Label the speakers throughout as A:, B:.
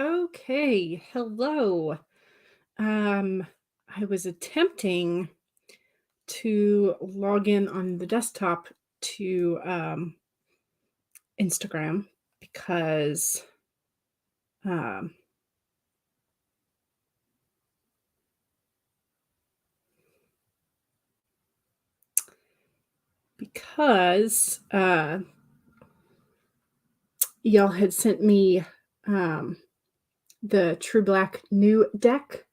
A: Okay, hello. Um, I was attempting to log in on the desktop to Instagram because um, because y'all had sent me um, the True Black new deck.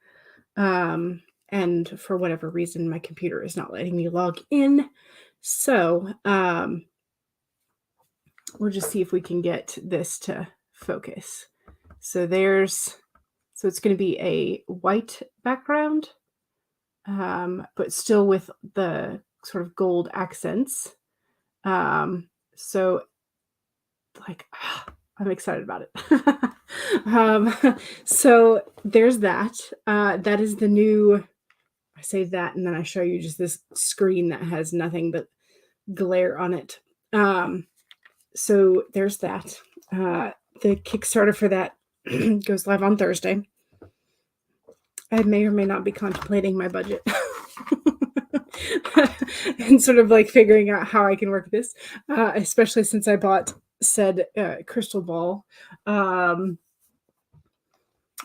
A: Um, and for whatever reason, my computer is not letting me log in. So we'll just see if we can get this to focus. So it's going to be a white background, but still with the sort of gold accents. So like, I'm excited about it. So there's that. That is the new, I say that, and then I show you just this screen that has nothing but glare on it. So there's that. The Kickstarter for that goes live on Thursday. I may or may not be contemplating my budget and sort of like figuring out how I can work this, especially since I bought said crystal ball.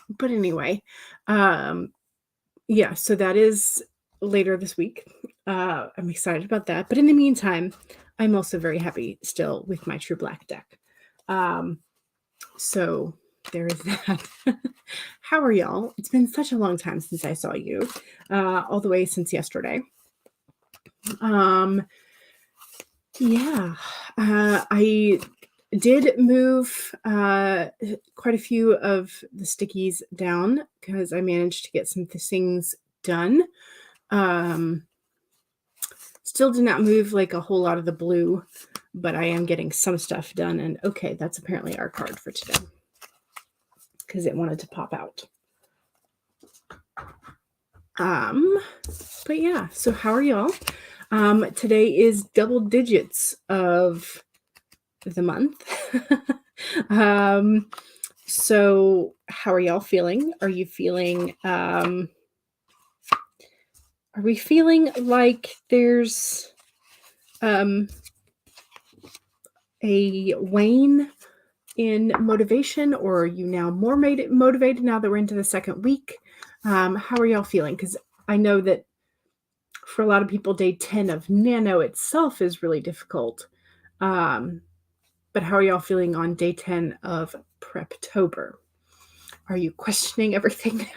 A: But anyway, yeah, so that is later this week. I'm excited about that. But in the meantime, I'm also very happy still with my True Black deck. So there is that. How are y'all? It's been such a long time since I saw you, all the way since yesterday. Yeah, I did move quite a few of the stickies down because I managed to get some things done. Still did not move like a whole lot of the blue, but I am getting some stuff done. And okay, that's apparently our card for today because it wanted to pop out. But yeah, so how are y'all? Today is double digits of the month. So how are y'all feeling? Are you feeling are we feeling like there's a wane in motivation, or are you now more motivated now that we're into the second week? How are y'all feeling? Because I know that for a lot of people, day 10 of Nano itself is really difficult. But how are y'all feeling on day 10 of Preptober? Are you questioning everything?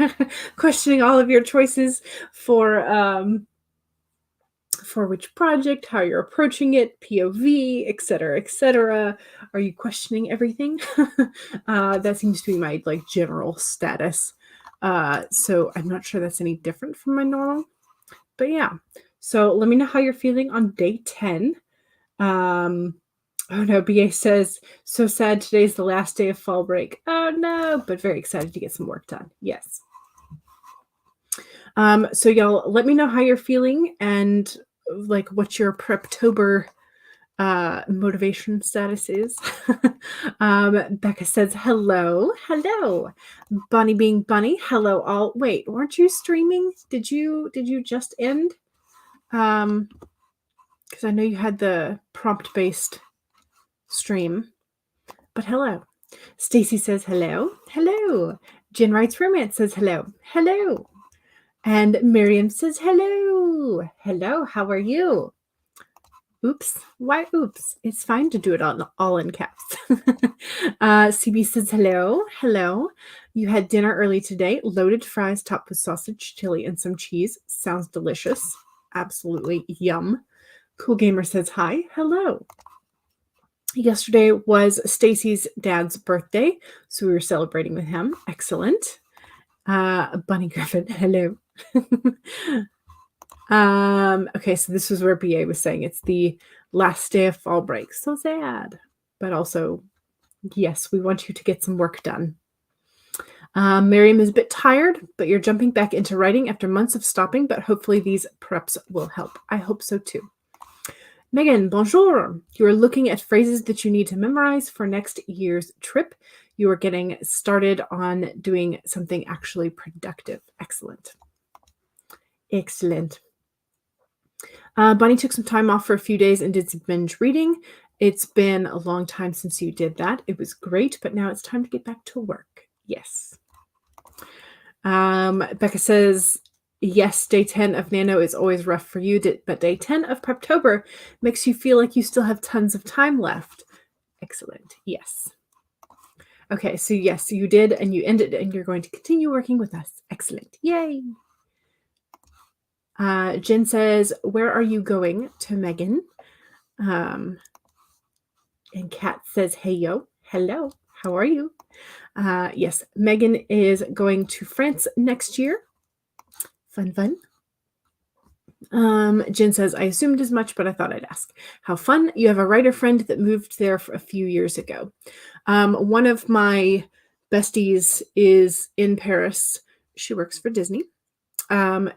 A: Questioning all of your choices for which project, how you're approaching it, POV, etc., etc. Are you questioning everything? That seems to be my like general status. So I'm not sure that's any different from my normal. But yeah, so let me know how you're feeling on day 10. Oh no, BA says, so sad today's the last day of fall break. Oh no, but very excited to get some work done. Yes. So y'all let me know how you're feeling and like what your Preptober motivation status is. Becca says, hello. Bunny being bunny. Hello all. Wait, weren't you streaming? Did you just end? Because I know you had the prompt-based stream. But hello. Stacy says hello. Jen Writes Romance says hello. And Miriam says hello. How are you? Oops. Why oops? It's fine to do it all in caps. CB says hello. You had dinner early today. Loaded fries topped with sausage, chili, and some cheese. Sounds delicious. Absolutely yum. Cool Gamer says hi. Hello. Yesterday was Stacy's dad's birthday, so we were celebrating with him. Excellent. Bunny Griffin, hello. Okay, so this was where BA was saying it's the last day of fall break. So sad. But also, yes, we want you to get some work done. Miriam is a bit tired, but you're jumping back into writing after months of stopping, but hopefully these preps will help. I hope so too. Megan, bonjour. You are looking at phrases that you need to memorize for next year's trip. You are getting started on doing something actually productive. Excellent. Excellent. Bunny took some time off for a few days and did some binge reading. It's been a long time since you did that. It was great, but now it's time to get back to work. Yes. Becca says, yes, day 10 of Nano is always rough for you, but day 10 of Preptober makes you feel like you still have tons of time left. Excellent. Yes. Okay, so yes, you did, and you ended, and you're going to continue working with us. Excellent. Yay. Jen says, where are you going? To Megan. And Kat says, hey, yo. Hello. How are you? Yes, Megan is going to France next year. Fun, fun. Jen says, I assumed as much, but I thought I'd ask. How fun. You have a writer friend that moved there a few years ago. One of my besties is in Paris. She works for Disney.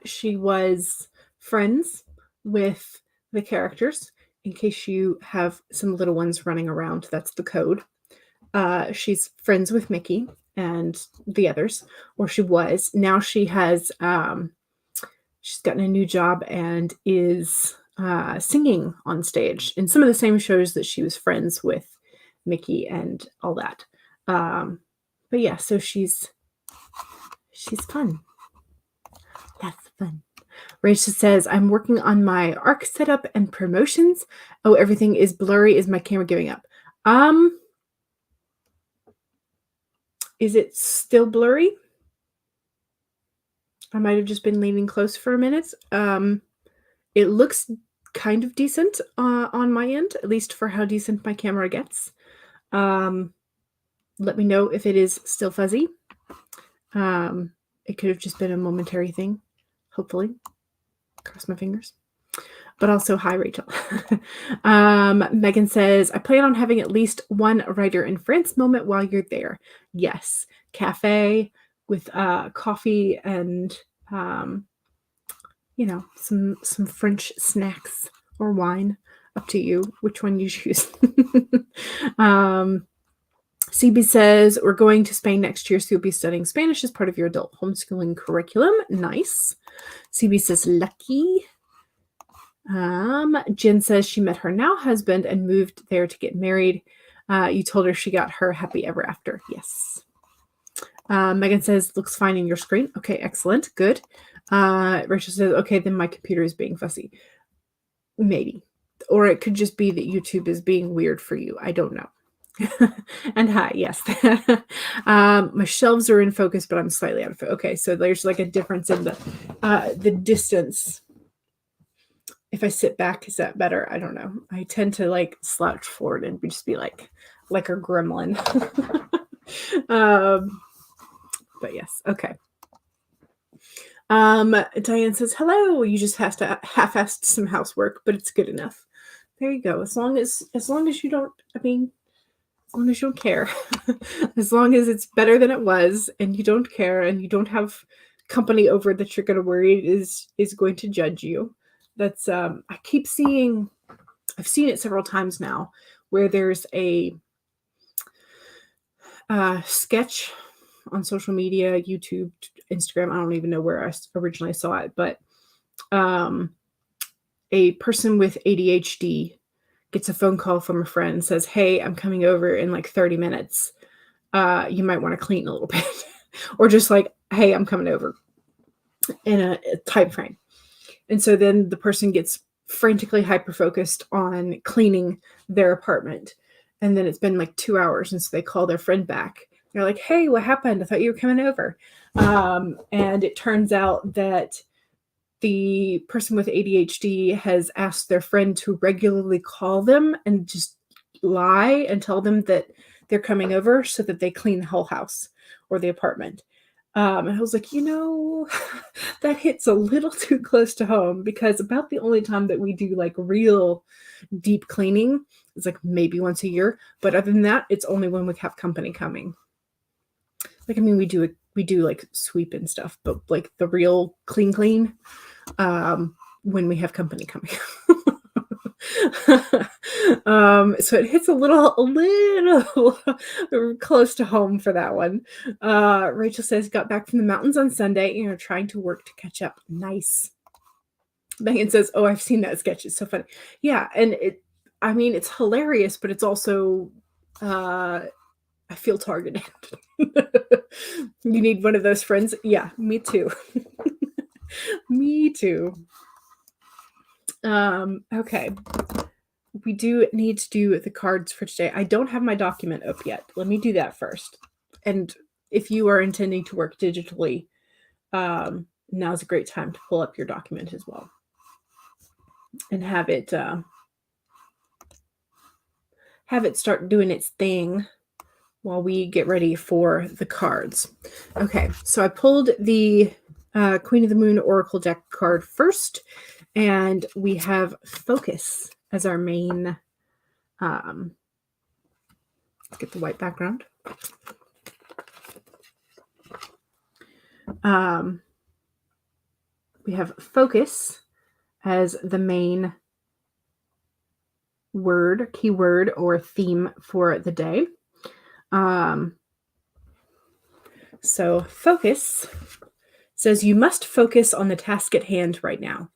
A: She was friends with the characters. In case you have some little ones running around, that's the code. She's friends with Mickey and the others, or she was. Now she has, she's gotten a new job and is singing on stage in some of the same shows that she was friends with Mickey and all that. But yeah, so she's fun. That's fun. Rachel says, I'm working on my ARC setup and promotions. Oh, everything is blurry. Is my camera giving up? Is it still blurry? I might have just been leaning close for a minute. It looks kind of decent on my end, at least for how decent my camera gets. Let me know if it is still fuzzy. It could have just been a momentary thing, hopefully. Cross my fingers. But also, hi, Rachel. Megan says, I plan on having at least one writer in France moment while you're there. Yes. Cafe with coffee and, you know, some French snacks or wine. Up to you, which one you choose. CB says, we're going to Spain next year, so you'll be studying Spanish as part of your adult homeschooling curriculum. Nice. CB says, lucky. Jen says she met her now husband and moved there to get married. You told her she got her happy ever after. Yes. Megan says, looks fine in your screen. Okay, excellent. Good. Rachel says, okay, then my computer is being fussy. Maybe. Or it could just be that YouTube is being weird for you. I don't know. And hi, yes. My shelves are in focus, but I'm slightly out of focus. Okay, so there's like a difference in the distance. If I sit back, is that better? I don't know. I tend to like slouch forward and just be like a gremlin. But yes, okay. Diane says, hello. You just have to half-assed some housework, but it's good enough. There you go. As long as you don't, as long as you don't care, as long as it's better than it was and you don't care and you don't have company over that you're going to worry is going to judge you. That's, I've seen it several times now where there's a sketch on social media, YouTube, Instagram. I don't even know where I originally saw it, but a person with ADHD gets a phone call from a friend and says, hey, I'm coming over in like 30 minutes. You might want to clean a little bit. Or just like, hey, I'm coming over in a time frame. And so then the person gets frantically hyper-focused on cleaning their apartment. And then it's been like 2 hours. And so they call their friend back. They're like, hey, what happened? I thought you were coming over. And it turns out that the person with ADHD has asked their friend to regularly call them and just lie and tell them that they're coming over so that they clean the whole house or the apartment. And I was like, that hits a little too close to home, because about the only time that we do like real deep cleaning is like maybe once a year. But other than that, it's only when we have company coming. Like, I mean, we do like sweep and stuff, but like the real clean, when we have company coming. So it hits a little close to home for that one. Rachel says, got back from the mountains on Sunday and are trying to work to catch up. Nice. Megan says, oh, I've seen that sketch. It's so funny. Yeah, and it's hilarious, but it's also I feel targeted. You need one of those friends? Yeah, me too. Me too. Okay. We do need to do the cards for today. I don't have my document up yet. Let me do that first. And if you are intending to work digitally, now's a great time to pull up your document as well and have it start doing its thing while we get ready for the cards. Okay, so I pulled the Queen of the Moon Oracle deck card first, and we have Focus as our main. Let's get the white background. We have Focus as the main word, keyword, or theme for the day. So Focus says you must focus on the task at hand right now.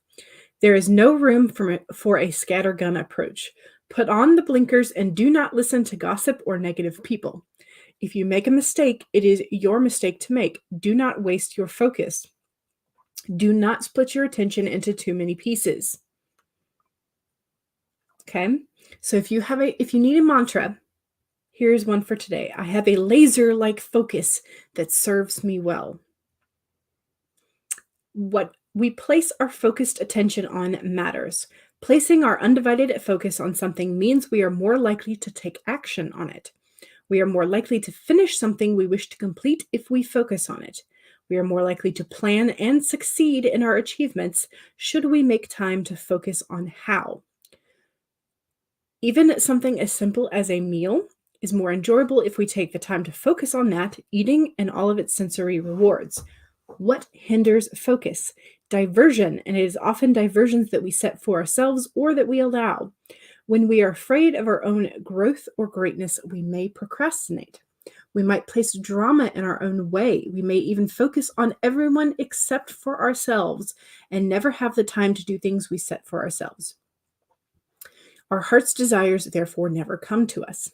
A: There is no room for a scattergun approach. Put on the blinkers and do not listen to gossip or negative people. If you make a mistake, it is your mistake to make. Do not waste your focus. Do not split your attention into too many pieces. Okay, so if you need a mantra, here's one for today. I have a laser-like focus that serves me well. What we place our focused attention on matters. Placing our undivided focus on something means we are more likely to take action on it. We are more likely to finish something we wish to complete if we focus on it. We are more likely to plan and succeed in our achievements should we make time to focus on how. Even something as simple as a meal is more enjoyable if we take the time to focus on that, eating and all of its sensory rewards. What hinders focus? Diversion, and it is often diversions that we set for ourselves or that we allow. When we are afraid of our own growth or greatness, we may procrastinate. We might place drama in our own way. We may even focus on everyone except for ourselves and never have the time to do things we set for ourselves. Our heart's desires, therefore, never come to us.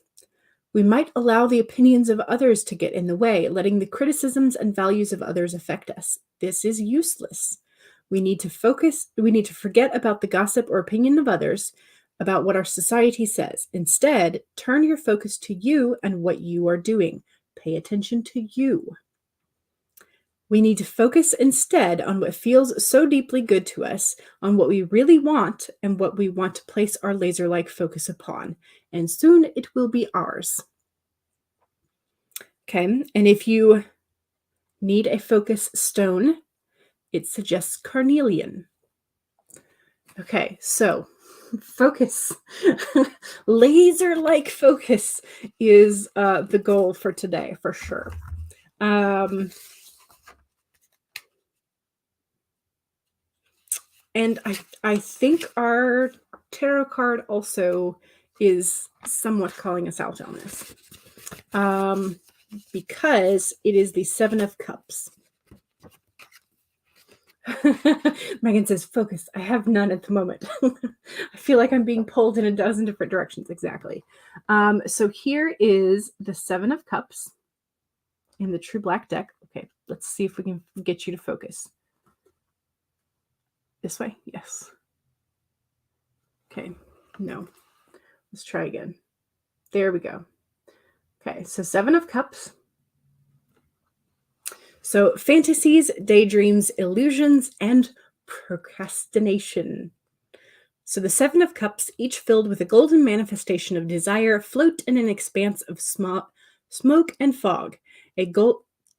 A: We might allow the opinions of others to get in the way, letting the criticisms and values of others affect us. This is useless. We need to forget about the gossip or opinion of others, about what our society says. Instead, turn your focus to you and what you are doing. Pay attention to you. We need to focus instead on what feels so deeply good to us, on what we really want and what we want to place our laser-like focus upon. And soon it will be ours. Okay, and if you need a focus stone, it suggests carnelian. Okay, so focus, laser-like focus is the goal for today, for sure. And I think our tarot card also is somewhat calling us out on this. Because it is the Seven of Cups. Megan says, focus. I have none at the moment. I feel like I'm being pulled in a dozen different directions. Exactly. So here is the Seven of Cups in the True Black deck. Okay, let's see if we can get you to focus. This way? Yes. Okay, no. Let's try again. There we go. Okay, so Seven of Cups. So fantasies, daydreams, illusions, and procrastination. So the Seven of Cups, each filled with a golden manifestation of desire, float in an expanse of smoke and fog. A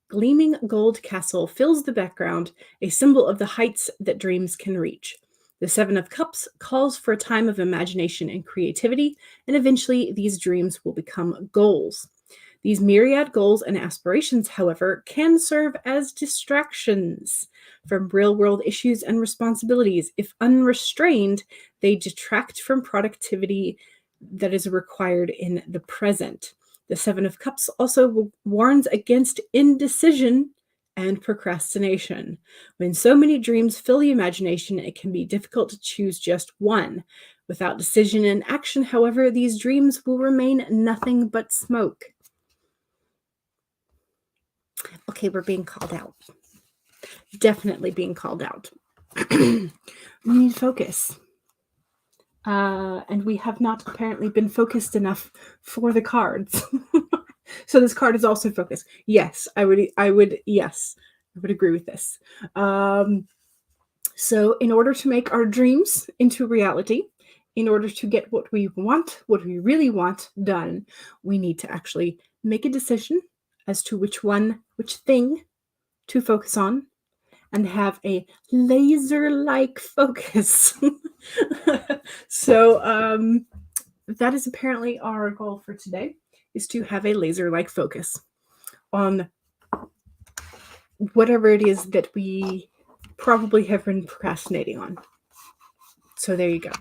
A: gleaming gold castle fills the background, a symbol of the heights that dreams can reach. The Seven of Cups calls for a time of imagination and creativity, and eventually these dreams will become goals. These myriad goals and aspirations, however, can serve as distractions from real-world issues and responsibilities. If unrestrained, they detract from productivity that is required in the present. The Seven of Cups also warns against indecision and procrastination. When so many dreams fill the imagination, it can be difficult to choose just one. Without decision and action, however, these dreams will remain nothing but smoke. Okay, we're being called out. Definitely being called out. We need focus. And we have not apparently been focused enough for the cards. So this card is also focused. Yes, I would agree with this. So in order to make our dreams into reality, in order to get what we really want done, we need to actually make a decision as to which thing to focus on, and have a laser-like focus. So that is apparently our goal for today, is to have a laser-like focus on whatever it is that we probably have been procrastinating on. So there you go.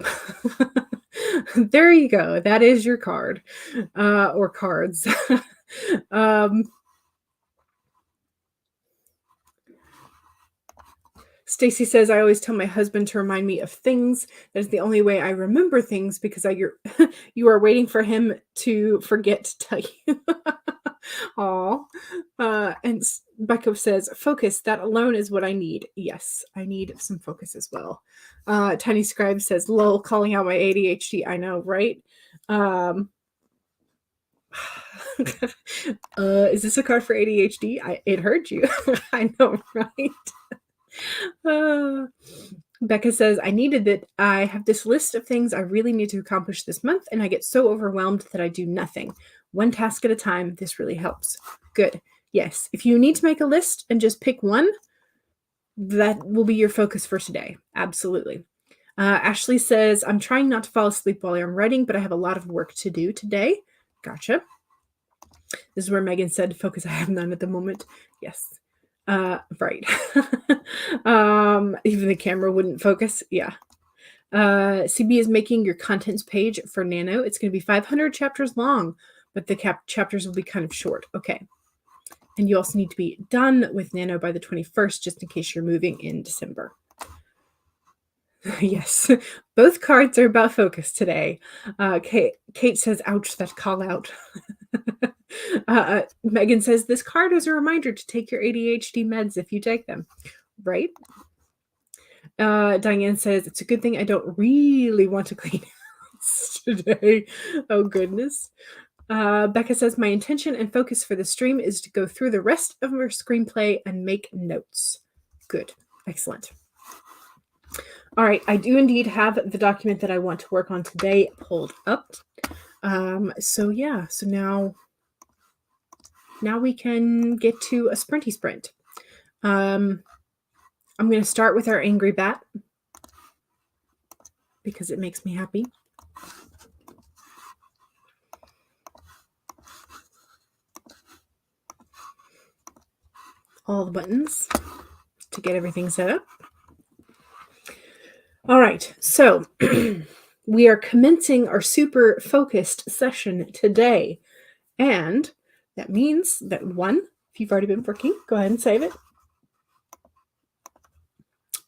A: There you go. That is your card, or cards. Stacy says, I always tell my husband to remind me of things. That is the only way I remember things, because you are waiting for him to forget to tell you. Aw. And Becca says, focus, that alone is what I need. Yes, I need some focus as well. Tiny Scribe says, lol, calling out my ADHD. I know, right? Is this a card for ADHD? It heard you. I know, right? Becca says, I needed that. I have this list of things I really need to accomplish this month, and I get so overwhelmed that I do nothing. One task at a time. This really helps. Good. Yes. If you need to make a list and just pick one, that will be your focus for today. Absolutely. Ashley says, I'm trying not to fall asleep while I'm writing, but I have a lot of work to do today. Gotcha. This is where Megan said, focus, I have none at the moment. Yes. Right. Even the camera wouldn't focus. Yeah. CB is making your contents page for Nano. It's going to be 500 chapters long, but the chapters will be kind of short. Okay. And you also need to be done with Nano by the 21st, just in case you're moving in December. Yes. Both cards are about focus today. Kate says, ouch, that call out. Megan says, this card is a reminder to take your ADHD meds if you take them. Right? Diane says, it's a good thing I don't really want to clean house today. Oh, goodness. Becca says, my intention and focus for the stream is to go through the rest of our screenplay and make notes. Good. Excellent. All right. I do indeed have the document that I want to work on today pulled up. So yeah. So now we can get to a sprinty sprint. I'm going to start with our angry bat because it makes me happy. All the buttons to get everything set up. All right, so we are commencing our super focused session today. And that means that 1, if you've already been working, go ahead and save it.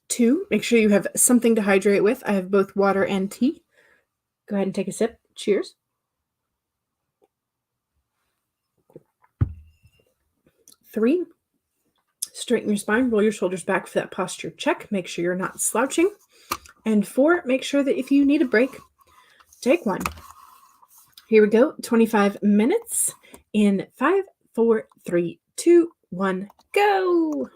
A: 2, make sure you have something to hydrate with. I have both water and tea. Go ahead and take a sip. Cheers. 3, straighten your spine, roll your shoulders back for that posture check. Make sure you're not slouching. And 4, make sure that if you need a break, take one. Here we go. 25 minutes in 5, 4, 3, 2, 1, go.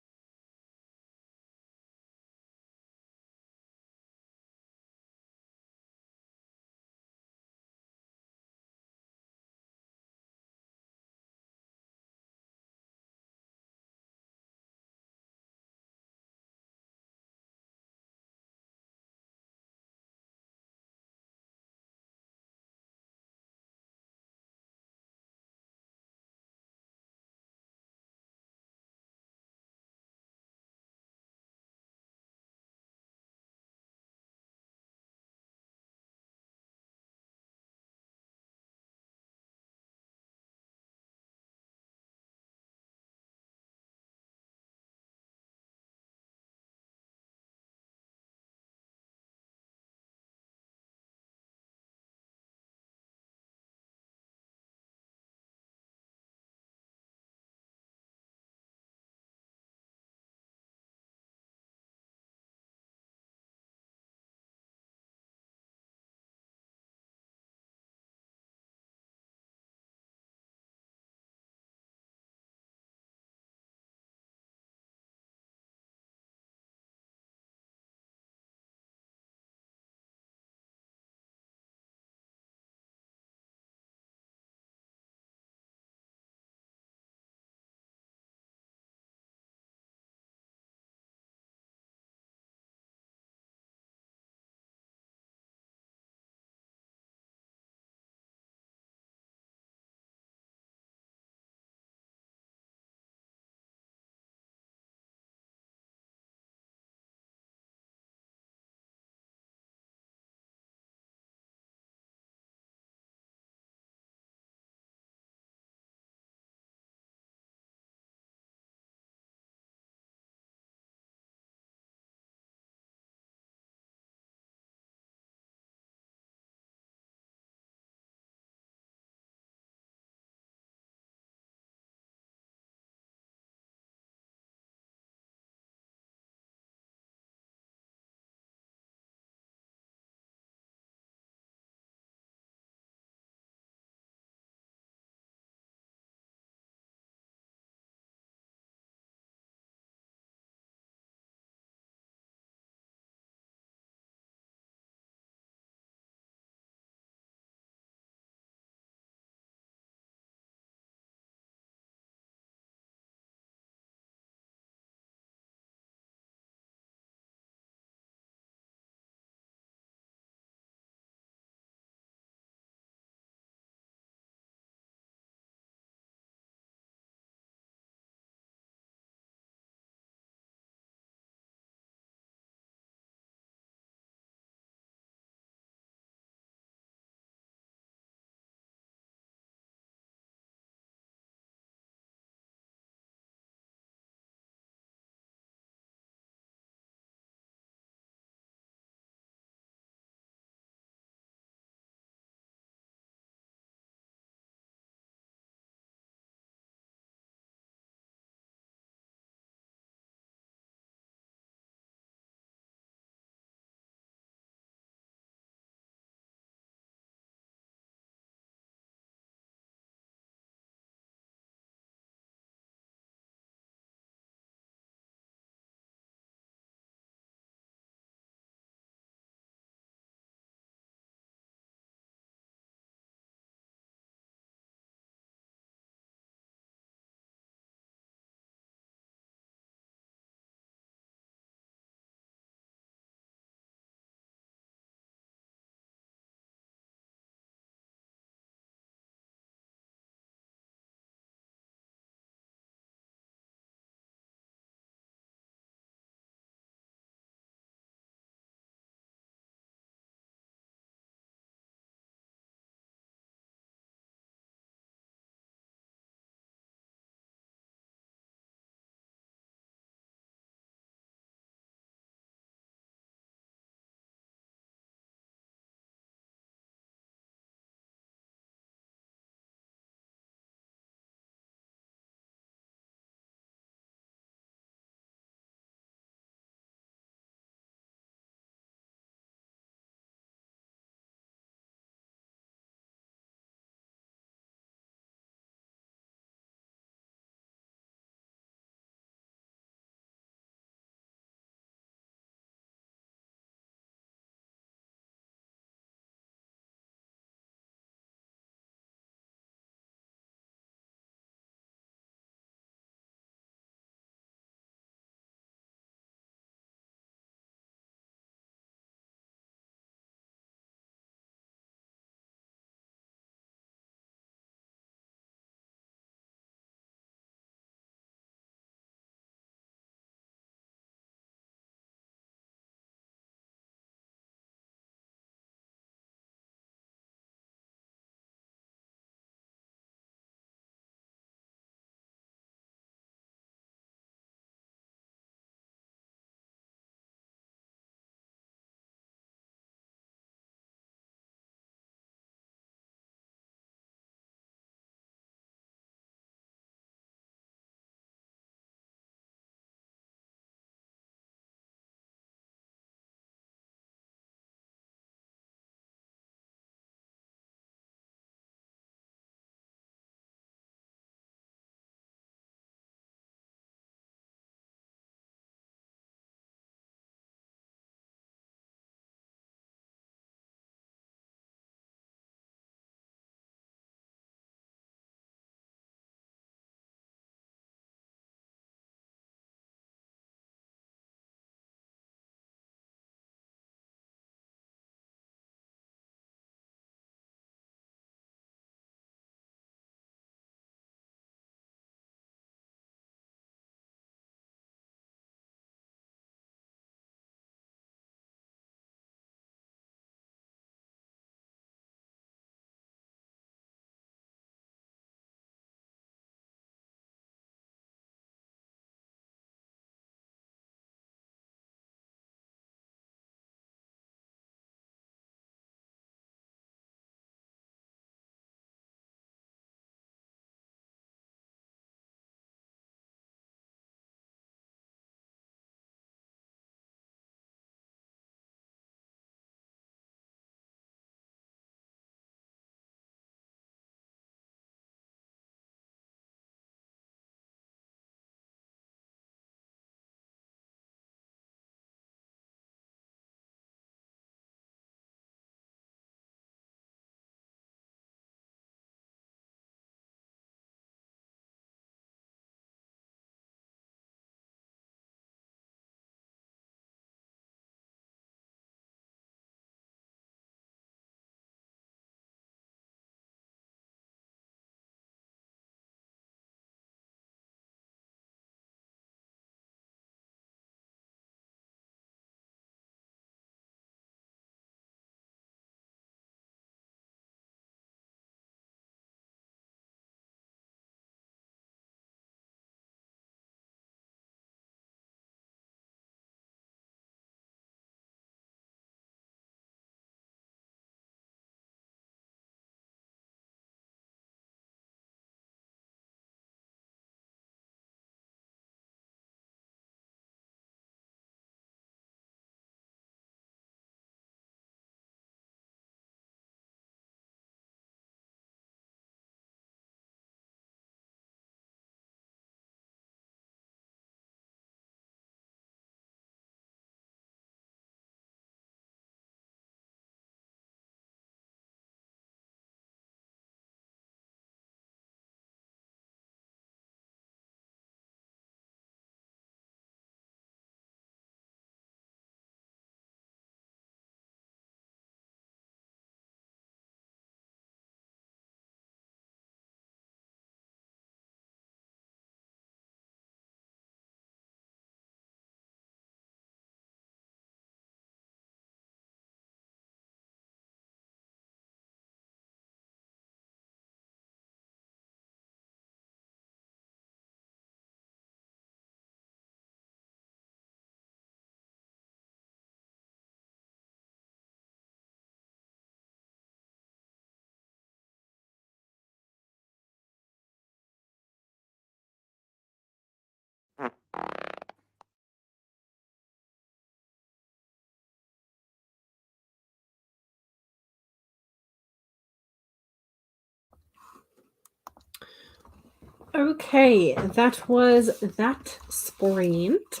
A: Okay, that was that sprint.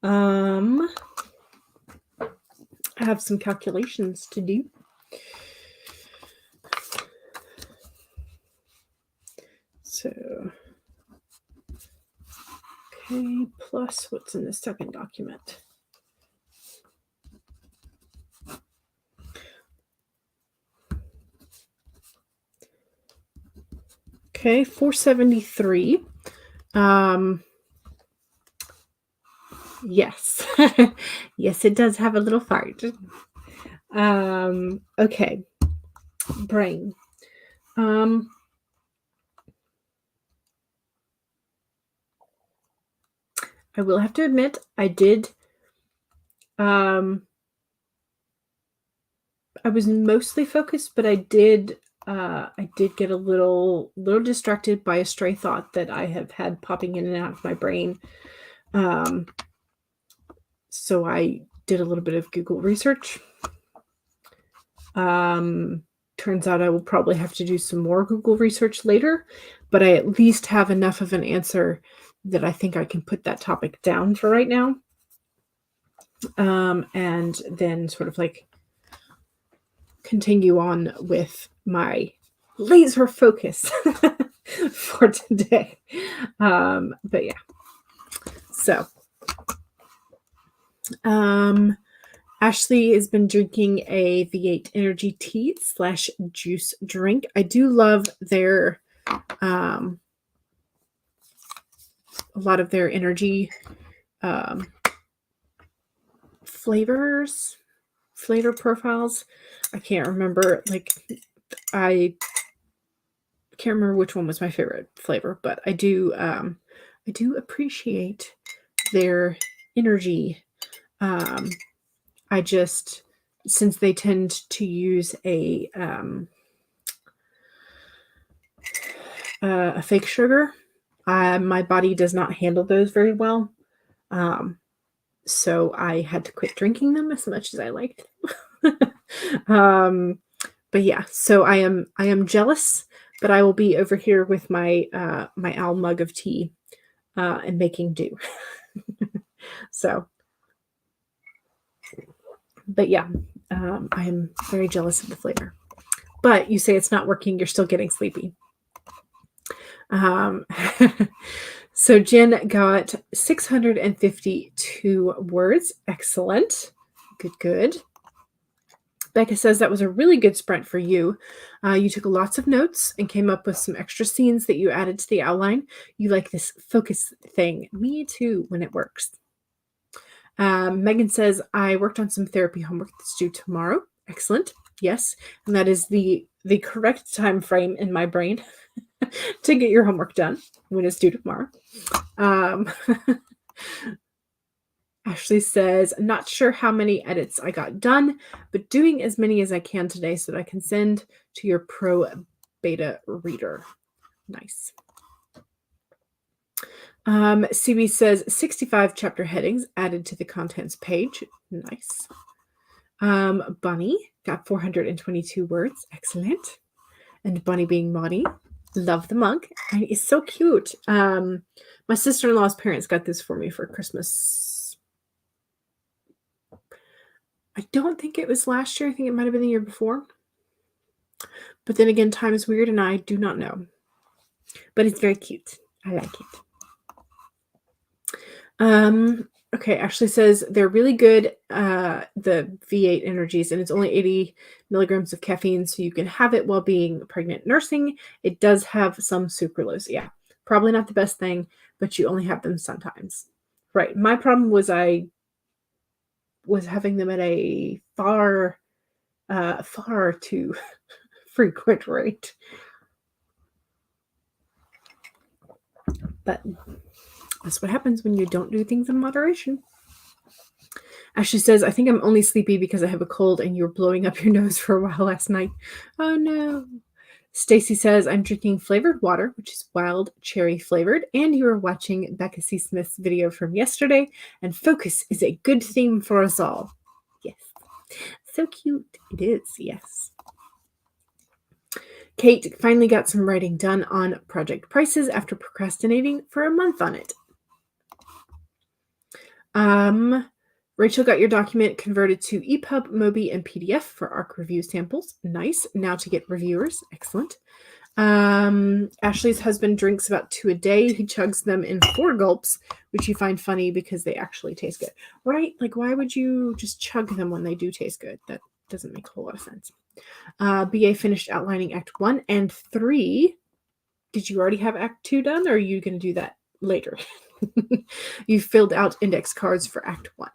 A: I have some calculations to do. So, okay, plus what's in the second document. Okay, 473. Yes. Yes, it does have a little fart. Okay. Brain. I will have to admit, I did I was mostly focused, but I did get a little distracted by a stray thought that I have had popping in and out of my brain. So I did a little bit of Google research. Turns out I will probably have to do some more Google research later, but I at least have enough of an answer that I think I can put that topic down for right now. And then sort of like continue on with my laser focus for today. But yeah. So, Ashley has been drinking a V8 energy tea / juice drink. I do love their, a lot of their energy, flavor profiles. I can't remember, I can't remember which one was my favorite flavor, but I do appreciate their energy. I just, since they tend to use a fake sugar, my body does not handle those very well. So I had to quit drinking them as much as I liked them. But yeah, so I am jealous, but I will be over here with my my owl mug of tea and making do. So, but yeah, I am very jealous of the flavor. But you say it's not working, you're still getting sleepy. So Jen got 652 words. Excellent. Good. Becca says that was a really good sprint for you. You took lots of notes and came up with some extra scenes that you added to the outline. You like this focus thing. Me too, when it works. Megan says, I worked on some therapy homework that's due tomorrow. Excellent. Yes. And that is the correct time frame in my brain to get your homework done when it's due tomorrow. Ashley says, not sure how many edits I got done, but doing as many as I can today so that I can send to your pro beta reader. Nice. CB says 65 chapter headings added to the contents page. Nice. Bunny got 422 words. Excellent. And Bunny being Bonnie. Love the mug. It's so cute. My sister-in-law's parents got this for me for Christmas. I don't think it was last year. I think it might have been the year before. But then again, time is weird and I do not know. But it's very cute. I like it. Okay, Ashley says they're really good, the V8 energies, and it's only 80 milligrams of caffeine, so you can have it while being pregnant nursing. It does have some sucralose. Yeah, probably not the best thing, but you only have them sometimes. Right. My problem was I was having them at a far too frequent rate. But that's what happens when you don't do things in moderation. Ashley says, I think I'm only sleepy because I have a cold and you were blowing up your nose for a while last night. Oh no. Stacy says, I'm drinking flavored water, which is wild cherry flavored, and you are watching Becca C. Smith's video from yesterday, and focus is a good theme for us all. Yes. So cute. It is, yes. Kate finally got some writing done on project prices after procrastinating for a month on it. Rachel got your document converted to EPUB, Mobi, and PDF for ARC review samples. Nice. Now to get reviewers. Excellent. Ashley's husband drinks about 2 a day. He chugs them in 4 gulps, which you find funny because they actually taste good. Right? Like, why would you just chug them when they do taste good? That doesn't make a whole lot of sense. BA finished outlining Act 1 and 3. Did you already have Act 2 done, or are you going to do that later? You filled out index cards for Act 1.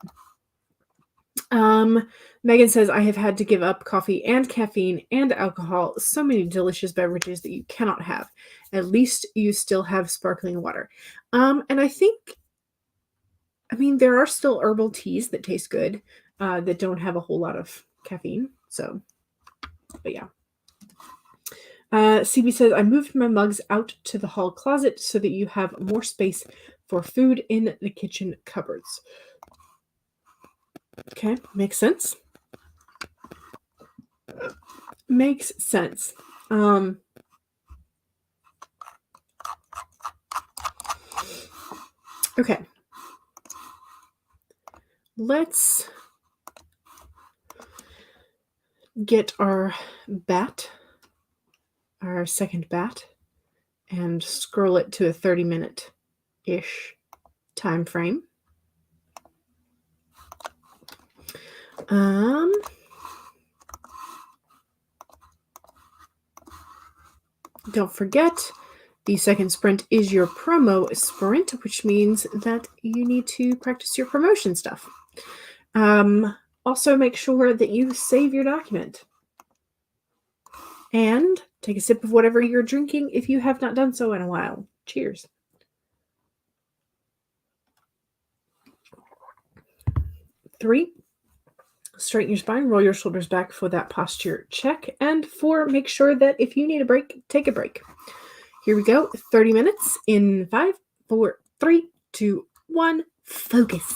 A: Megan says, I have had to give up coffee and caffeine and alcohol, so many delicious beverages that you cannot have. At least you still have sparkling water. And I mean, there are still herbal teas that taste good, that don't have a whole lot of caffeine. So, but yeah. CB says, I moved my mugs out to the hall closet so that you have more space for food in the kitchen cupboards. Okay, makes sense. Makes sense. Okay. Let's get our second bat, and scroll it to a 30-minute-ish time frame. Don't forget, the second sprint is your promo sprint, which means that you need to practice your promotion stuff. Also, make sure that you save your document. And take a sip of whatever you're drinking if you have not done so in a while. Cheers. Three, straighten your spine, roll your shoulders back for that posture check. And 4, make sure that if you need a break, take a break. Here we go. 30 minutes in 5, 4, 3, 2, 1. Focus.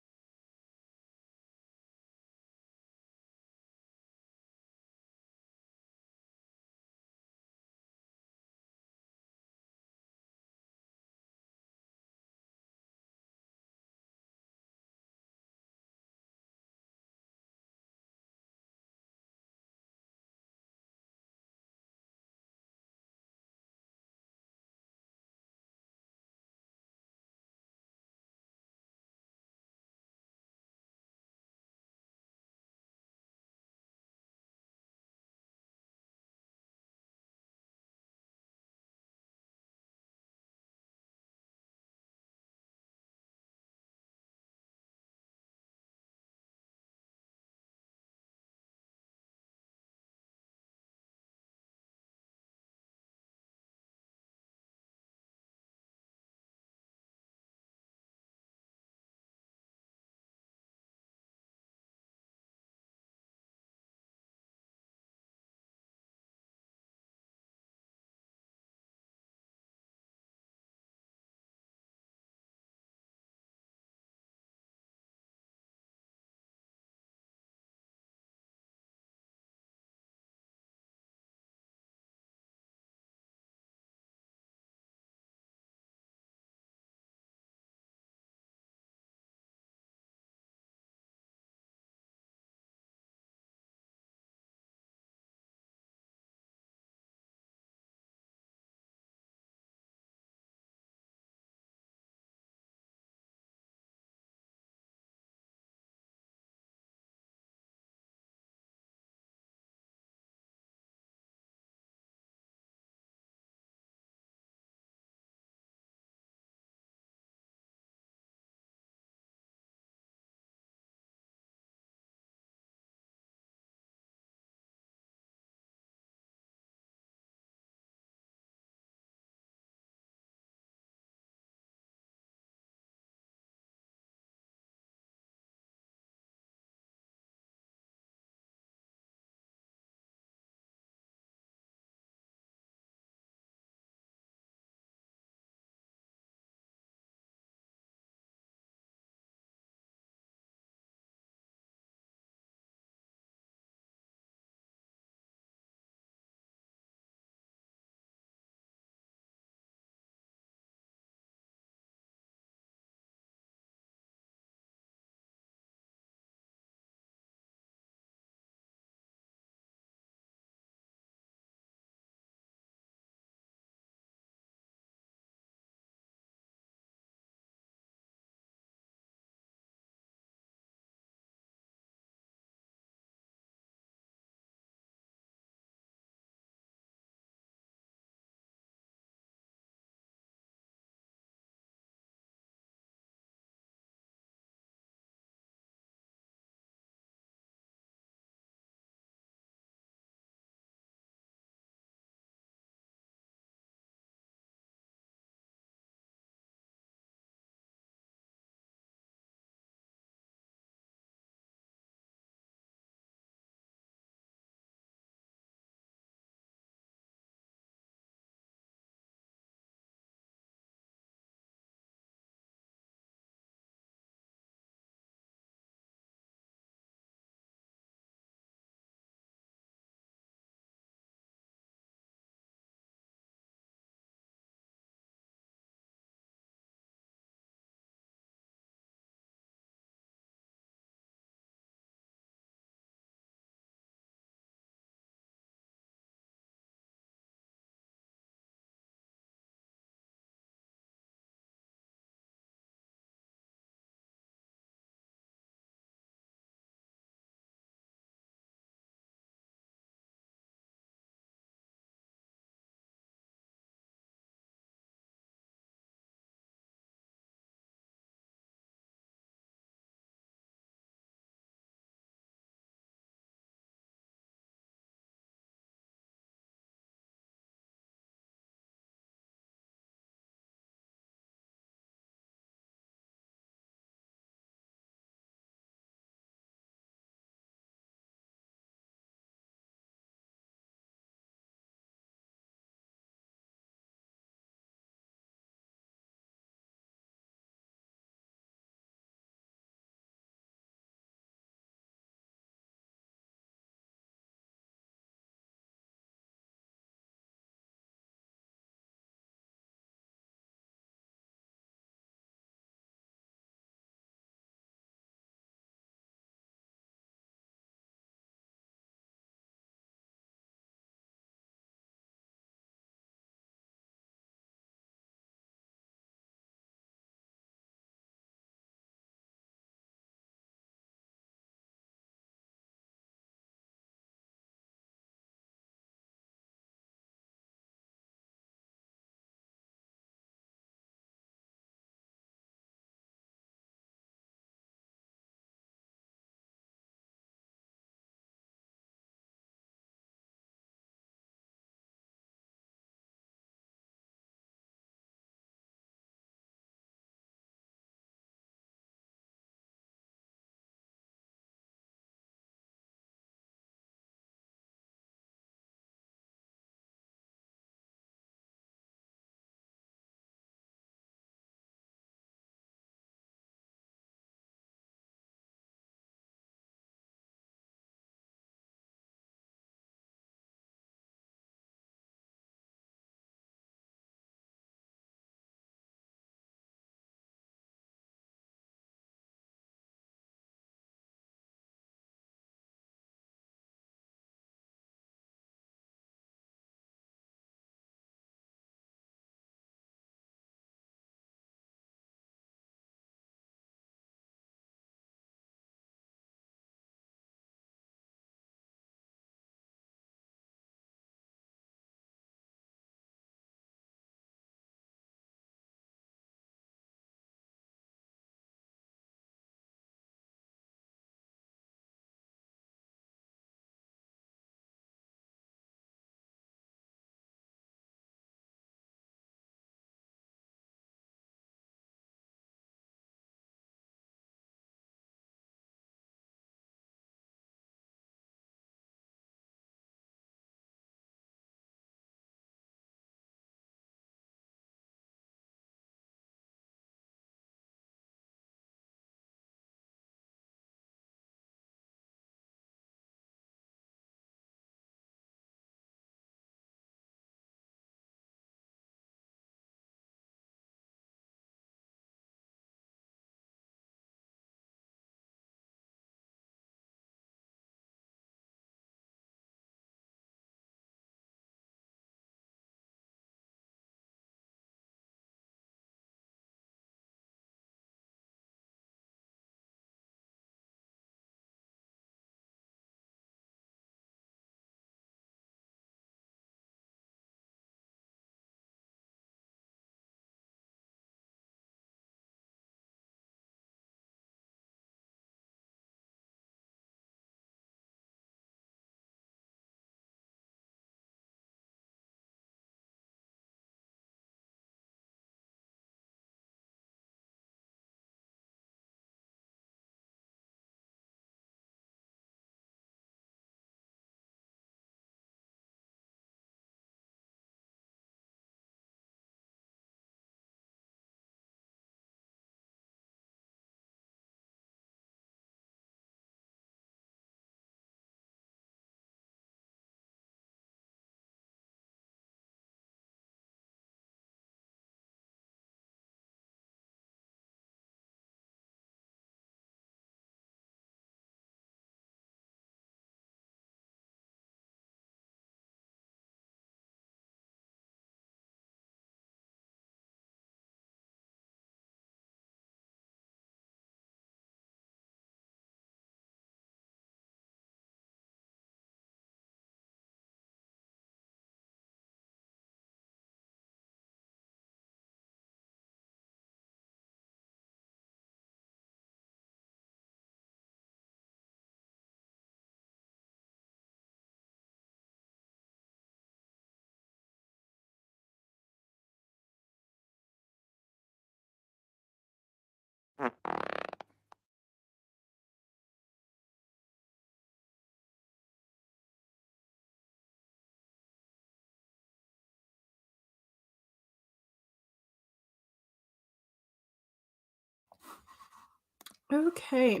A: Okay.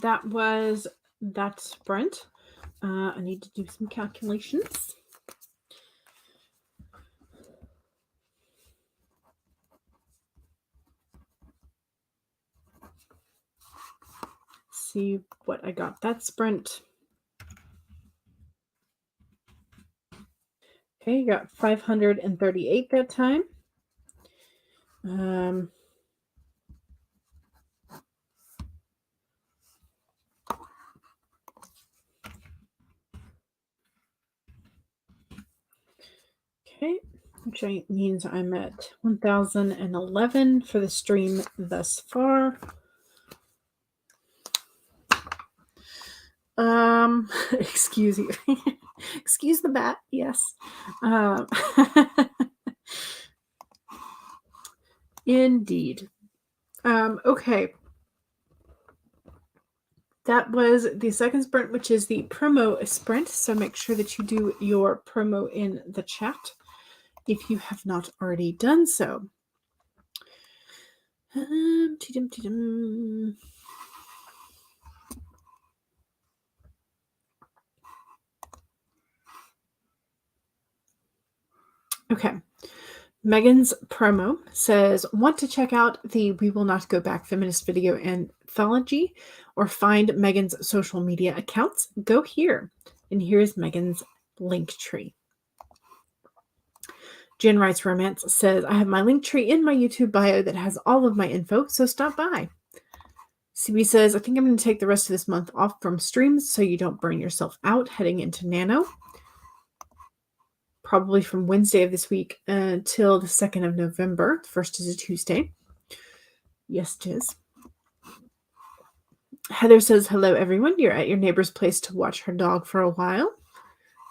A: That was that sprint. I need to do some calculations. See what I got that sprint. Okay, you got 538 that time. Okay, which means I'm at 1011 for the stream thus far. Excuse you. Excuse the bat, yes. Indeed. Okay. That was the second sprint, which is the promo sprint. So make sure that you do your promo in the chat if you have not already done so. Okay. Megan's promo says, want to check out the We Will Not Go Back feminist video anthology or find Megan's social media accounts? Go here. And here's Megan's link tree. Jen Writes Romance says, I have my link tree in my YouTube bio that has all of my info, so stop by. CB says, I think I'm going to take the rest of this month off from streams so you don't burn yourself out heading into Nano. Probably from Wednesday of this week until the 2nd of November. The first is a Tuesday. Yes, it is. Heather says, hello, everyone. You're at your neighbor's place to watch her dog for a while.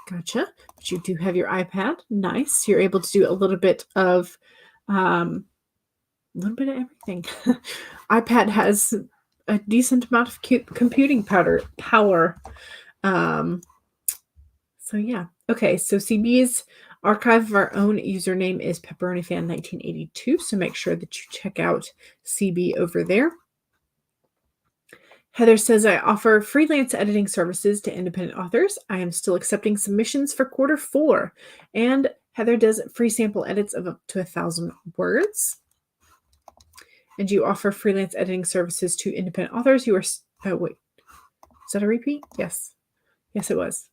A: Gotcha. But you do have your iPad. Nice. You're able to do a little bit of everything. iPad has a decent amount of computing power. So yeah. Okay, so CB's archive of our own username is pepperonyfan1982, so make sure that you check out CB over there. Heather says, I offer freelance editing services to independent authors. I am still accepting submissions for Q4. And Heather does free sample edits of up to 1,000 words. And you offer freelance editing services to independent authors. You are, oh wait, is that a repeat? Yes. Yes, it was.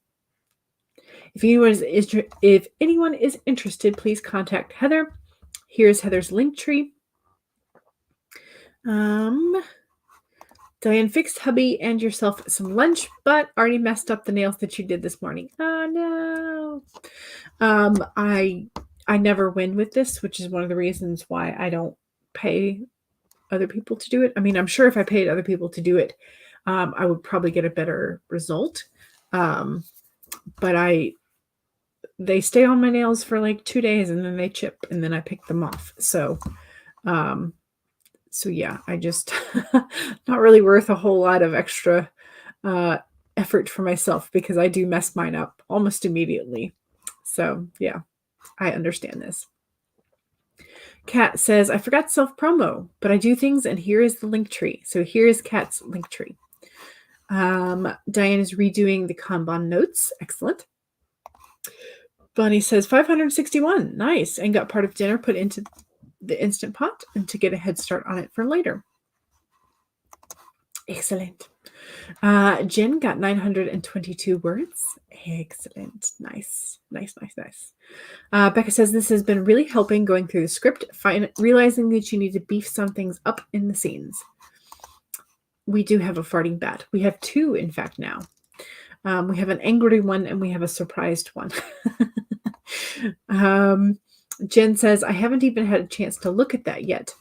A: If anyone is interested, please contact Heather. Here's Heather's link tree. Diane fixed hubby and yourself some lunch, but already messed up the nails that you did this morning. Oh no. I never win with this, which is one of the reasons why I don't pay other people to do it. I mean, I'm sure if I paid other people to do it, I would probably get a better result. But they stay on my nails for like 2 days and then they chip and then I pick them off. So yeah, I just not really worth a whole lot of extra effort for myself because I do mess mine up almost immediately. So yeah, I understand this. Kat says, I forgot self-promo, but I do things and here is the link tree. So here is Kat's link tree. Diane is redoing the Kanban notes. Excellent. Bonnie says 561. Nice. And got part of dinner put into the Instant Pot and to get a head start on it for later. Excellent. Jen got 922 words. Excellent. Nice. Becca says this has been really helping going through the script, realizing that you need to beef some things up in the scenes. We do have a farting bat. We have two, in fact, now. We have an angry one and we have a surprised one. Jen says, I haven't even had a chance to look at that yet.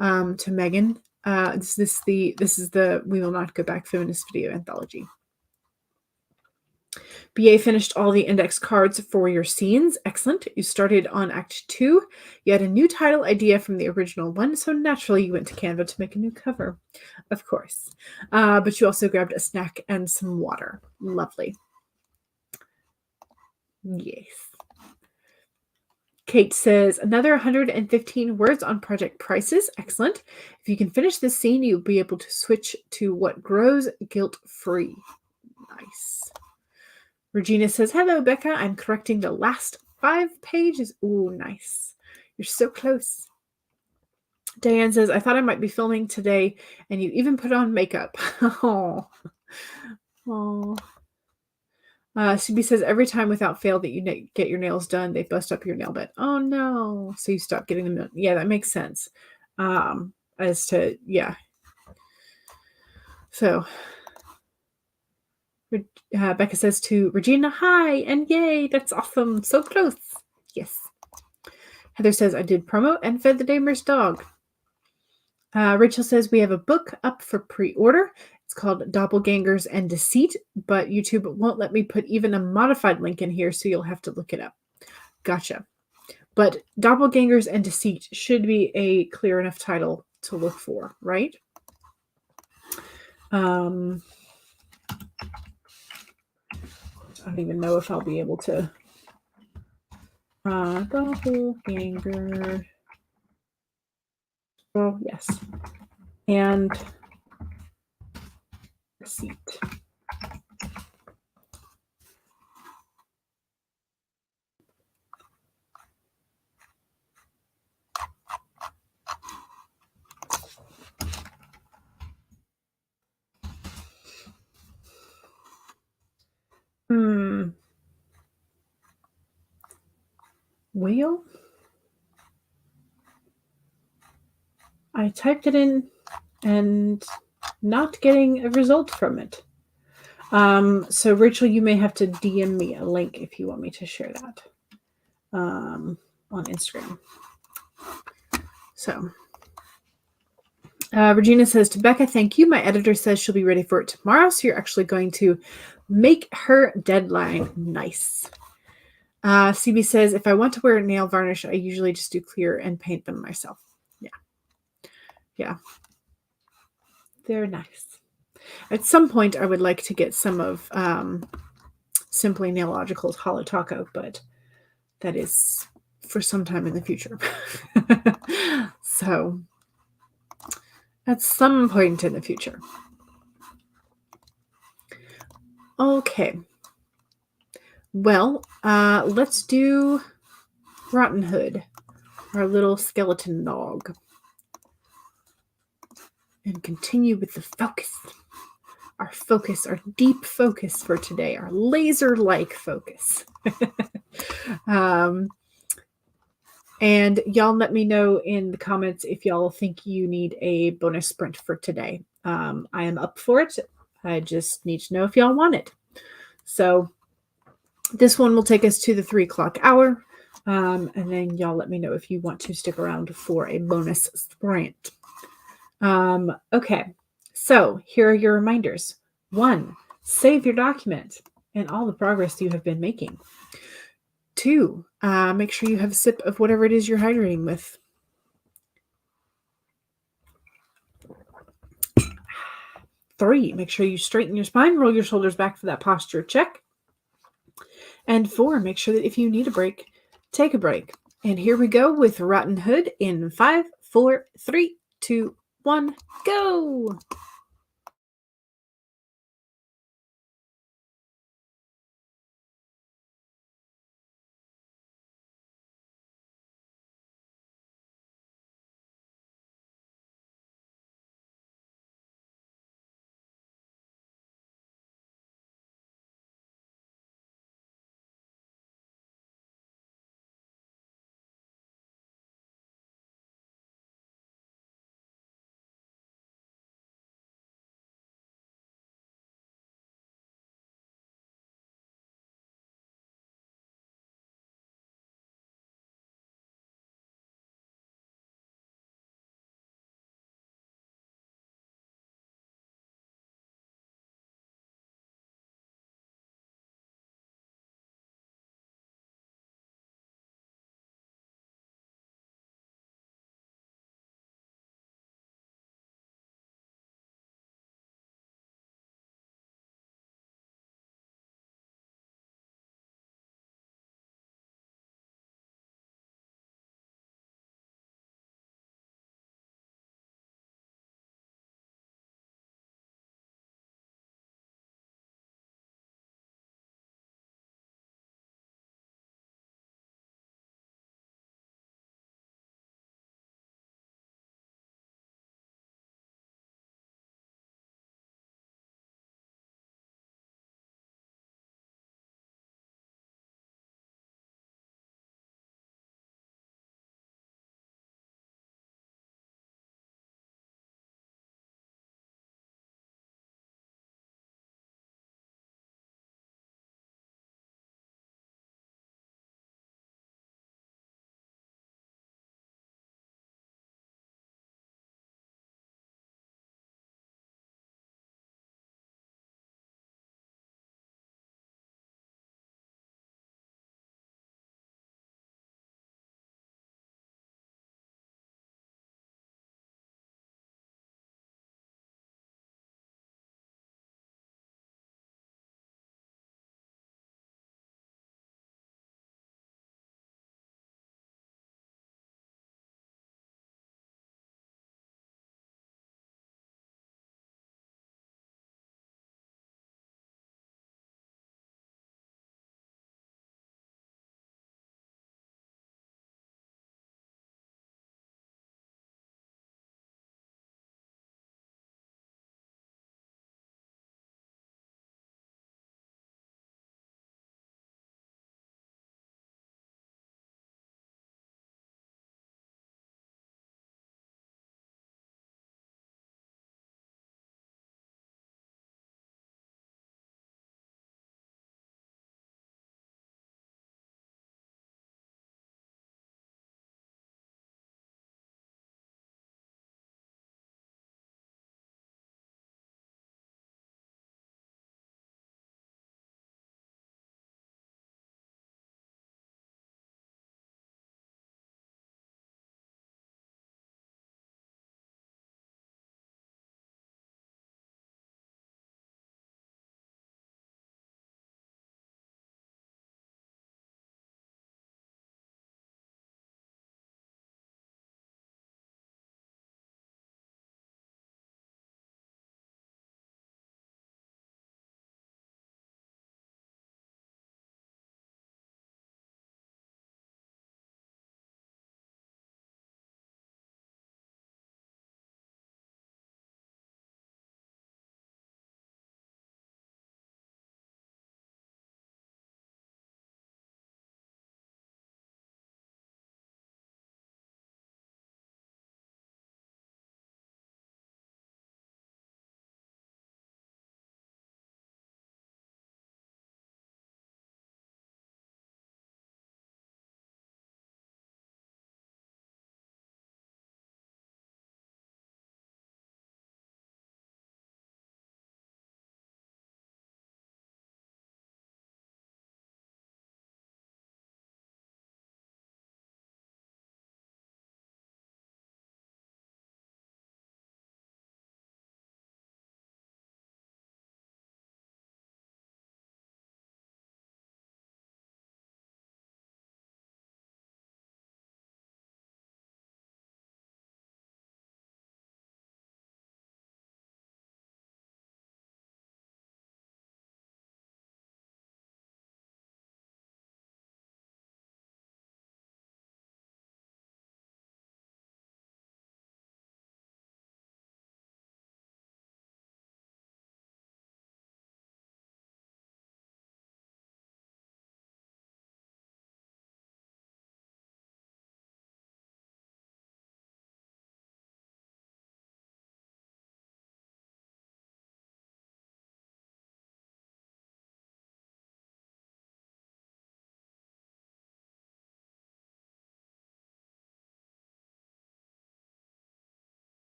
A: To Megan, this is the We Will Not Go Back feminist video anthology. BA finished all the index cards for your scenes. Excellent. You started on Act 2. You had a new title idea from the original one, so naturally you went to Canva to make a new cover. Of course. But you also grabbed a snack and some water. Lovely. Yes. Kate says, another 115 words on project prices. Excellent. If you can finish this scene, you'll be able to switch to what grows guilt-free. Nice. Regina says, hello, Becca. I'm correcting the last 5 pages. Ooh, nice. You're so close. Diane says, I thought I might be filming today, and you even put on makeup. Oh. Oh. CB says, every time without fail that you get your nails done, they bust up your nail bed. Oh, no. So you stop getting them done. Yeah, that makes sense. As to, yeah. So, Becca says to Regina, hi, and yay, that's awesome. So close. Yes. Heather says, I did promo and fed the neighbor's dog. Rachel says, we have a book up for pre-order. It's called Doppelgangers and Deceit, but YouTube won't let me put even a modified link in here, so you'll have to look it up. Gotcha. But Doppelgangers and Deceit should be a clear enough title to look for, right? I don't even know if I'll be able to. Doppelganger. Oh, yes. And Deceit. Well, I typed it in and not getting a result from it. So Rachel, you may have to DM me a link if you want me to share that on Instagram. So Regina says to Becca, thank you. My editor says she'll be ready for it tomorrow, so you're actually going to make her deadline. Nice. CB says, if I want to wear nail varnish, I usually just do clear and paint them myself. Yeah. Yeah. They're nice. At some point, I would like to get some of Simply Nailogical's Holo Taco, but that is for some time in the future. So, at some point in the future. Okay. Well, let's do Rotten Hood, our little skeleton dog, and continue with the focus. Our focus, our deep focus for today, our laser-like focus. And y'all let me know in the comments if y'all think you need a bonus sprint for today. I am up for it. I just need to know if y'all want it. So this one will take us to the 3 o'clock hour. And then y'all let me know if you want to stick around for a bonus sprint. Okay, so here are your reminders. 1, save your document and all the progress you have been making. 2, make sure you have a sip of whatever it is you're hydrating with. 3, make sure you straighten your spine, roll your shoulders back for that posture check. And 4, make sure that if you need a break, take a break. And here we go with Rotten Hood in 5, 4, 3, 2, 1, go!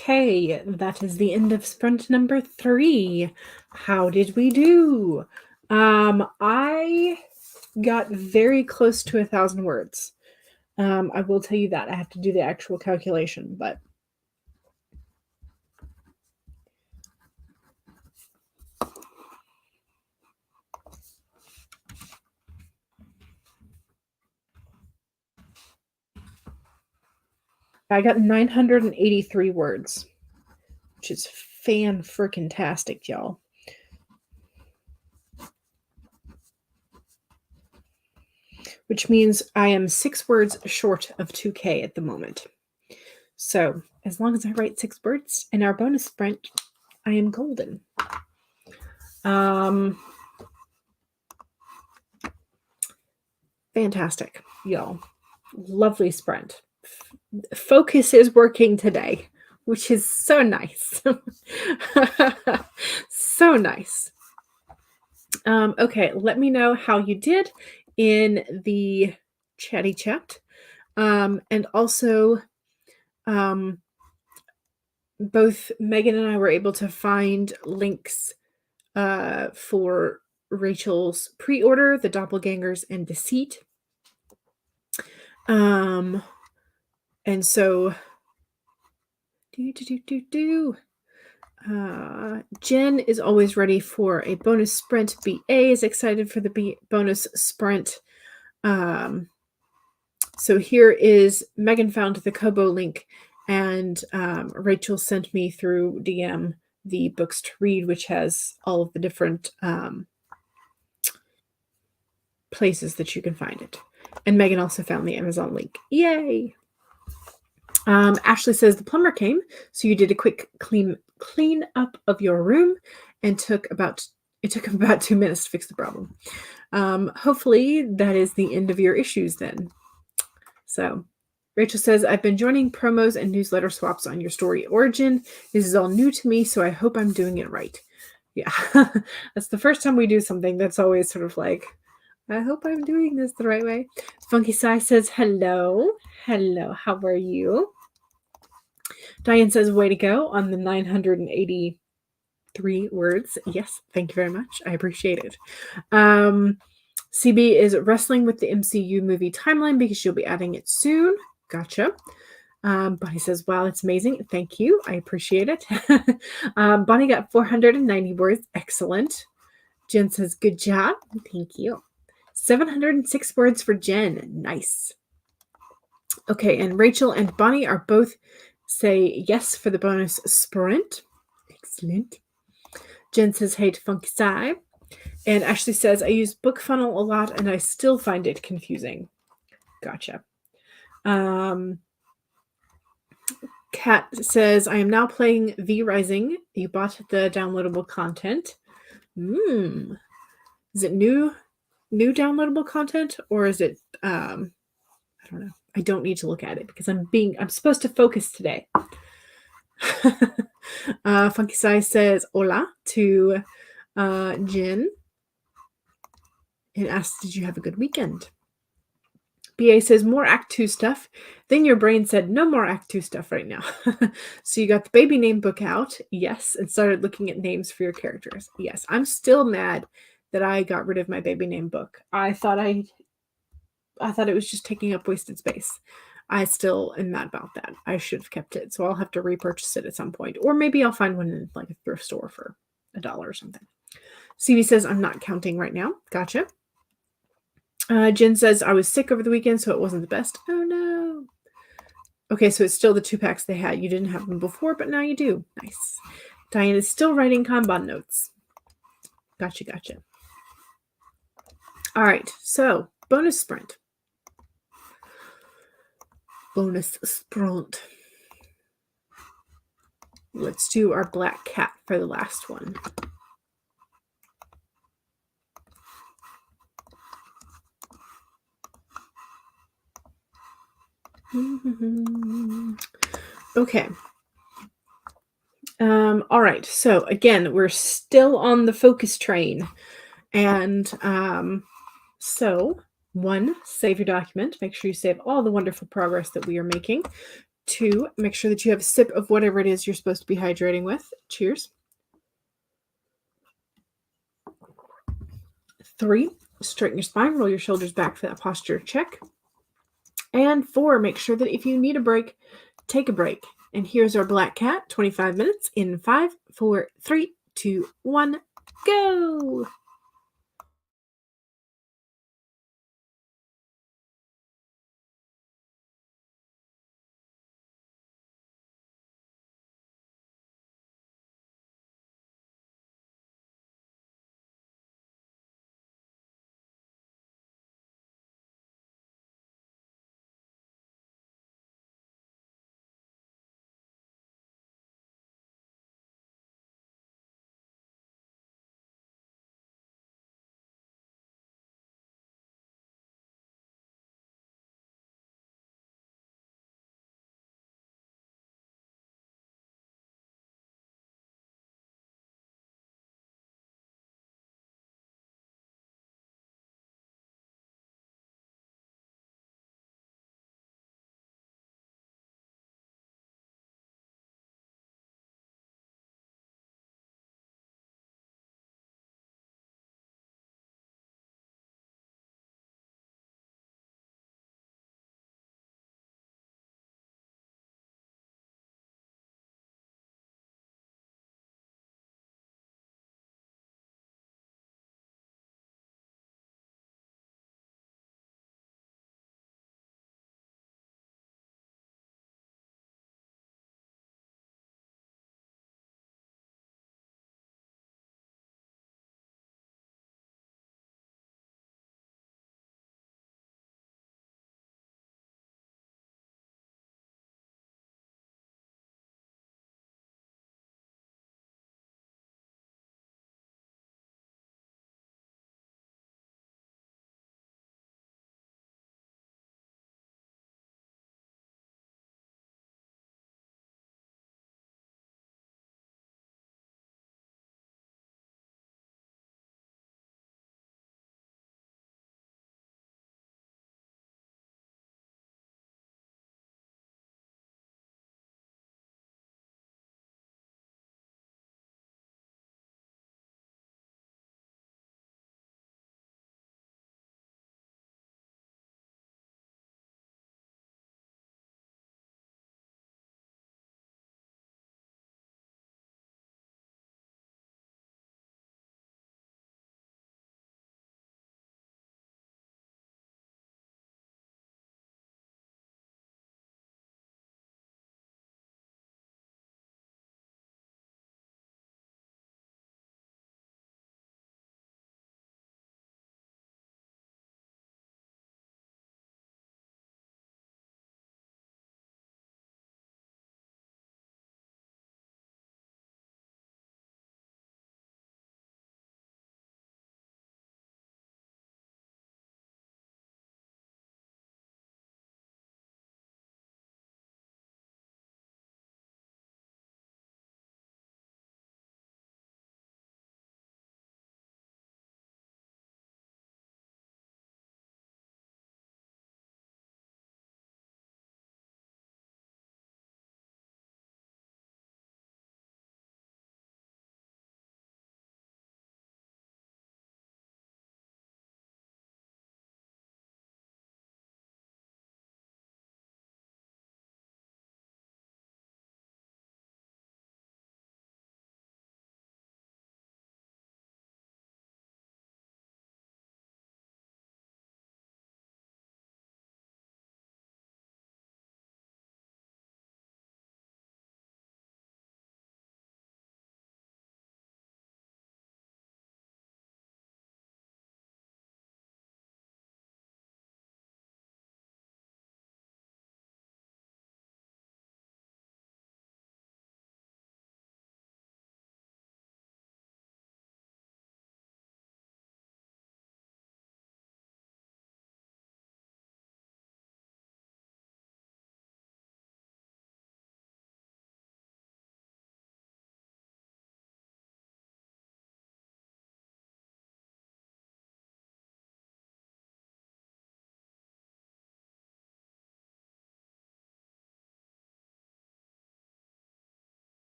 A: Okay, that is the end of sprint number 3. How did we do? I got very close to 1,000 words. I will tell you that. I have to do the actual calculation, but I got 983 words, which is fan-freaking-tastic, y'all. Which means I am 6 words short of 2K at the moment. So as long as I write 6 words in our bonus sprint, I am golden. Fantastic, y'all. Lovely sprint. Focus is working today, which is so nice. So nice. Okay, let me know how you did in the chatty chat. And also, both Megan and I were able to find links for Rachel's pre-order, The Doppelgangers and Deceit. And so Jen is always ready for a bonus sprint. BA is excited for the bonus sprint. So here is Megan found the Kobo link, and Rachel sent me through DM the books to read, which has all of the different places that you can find it. And Megan also found the Amazon link. Yay! Ashley says the plumber came, so you did a quick clean up of your room, and it took about 2 minutes to fix the problem. Hopefully that is the end of your issues then. So Rachel says, I've been joining promos and newsletter swaps on your story origin. This is all new to me, so I hope I'm doing it right. Yeah, that's the first time we do something that's always sort of like, I hope I'm doing this the right way. Funky Sai says, hello. Hello, how are you? Diane says, way to go on the 983 words. Yes, thank you very much. I appreciate it. CB is wrestling with the MCU movie timeline because she'll be adding it soon. Gotcha. Bonnie says, wow, it's amazing. Thank you. I appreciate it. Bonnie got 490 words. Excellent. Jen says, good job. Thank you. 706 words for Jen. Nice. Okay, and Rachel and Bonnie are both say yes for the bonus sprint. Excellent. Jen says, hey to Funky Sai. And Ashley says, I use BookFunnel a lot and I still find it confusing. Gotcha. Kat says, I am now playing V Rising. You bought the downloadable content. Is it new downloadable content, or is it I don't know. I don't need to look at it because I'm supposed to focus today. Funky Sai says hola to Jen and asks, did you have a good weekend? BA says more Act 2 stuff. Then your brain said no more Act 2 stuff right now. So you got the baby name book out, yes, and started looking at names for your characters. Yes, I'm still mad that I got rid of my baby name book. I thought it was just taking up wasted space. I still am mad about that. I should have kept it, so I'll have to repurchase it at some point, or maybe I'll find one in like a thrift store for $1 or something. CV says I'm not counting right now. Gotcha. Jen says, I was sick over the weekend, so it wasn't the best. Oh, no. Okay, so it's still the 2-packs they had. You didn't have them before, but now you do. Nice. Diane is still writing Kanban notes. Gotcha. All right, so bonus sprint. Let's do our black cat for the last one. Okay. All right. So again, we're still on the focus train. And so 1, save your document. Make sure you save all the wonderful progress that we are making. 2, make sure that you have a sip of whatever it is you're supposed to be hydrating with. Cheers. 3, straighten your spine, roll your shoulders back for that posture check. And 4, make sure that if you need a break, take a break. And here's our black cat, 25 minutes in 5, 4, 3, 2, 1, go.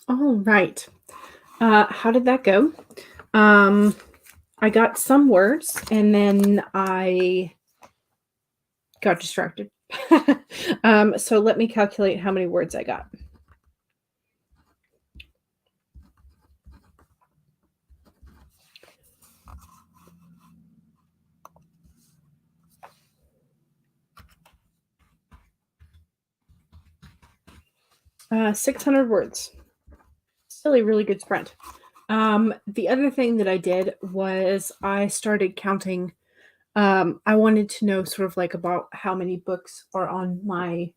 A: All right. How did that go? I got some words and then I got distracted. So let me calculate how many words I got. Uh, 600 words. Still a really good spread. The other thing that I did was I started counting. I wanted to know sort of like about how many books are on my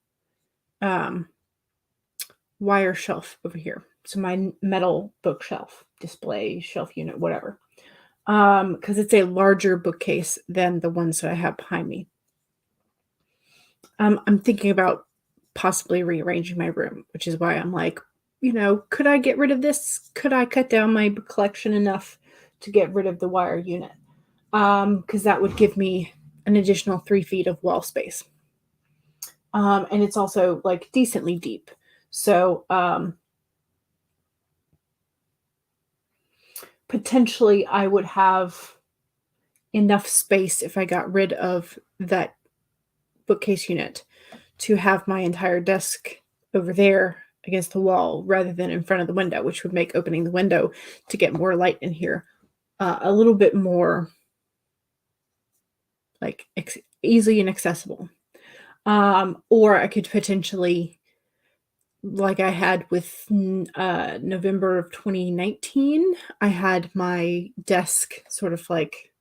A: um, wire shelf over here. So my metal bookshelf, display, shelf unit, whatever. Because it's a larger bookcase than the ones that I have behind me. I'm thinking about possibly rearranging my room, which is why I'm like, could I get rid of this? Could I cut down my collection enough to get rid of the wire unit? Because that would give me an additional 3 feet of wall space. And it's also like decently deep. So potentially I would have enough space if I got rid of that bookcase unit to have my entire desk over there against the wall rather than in front of the window, which would make opening the window to get more light in here a little bit more like easy and accessible. Or I could potentially, like I had with November of 2019, I had my desk sort of like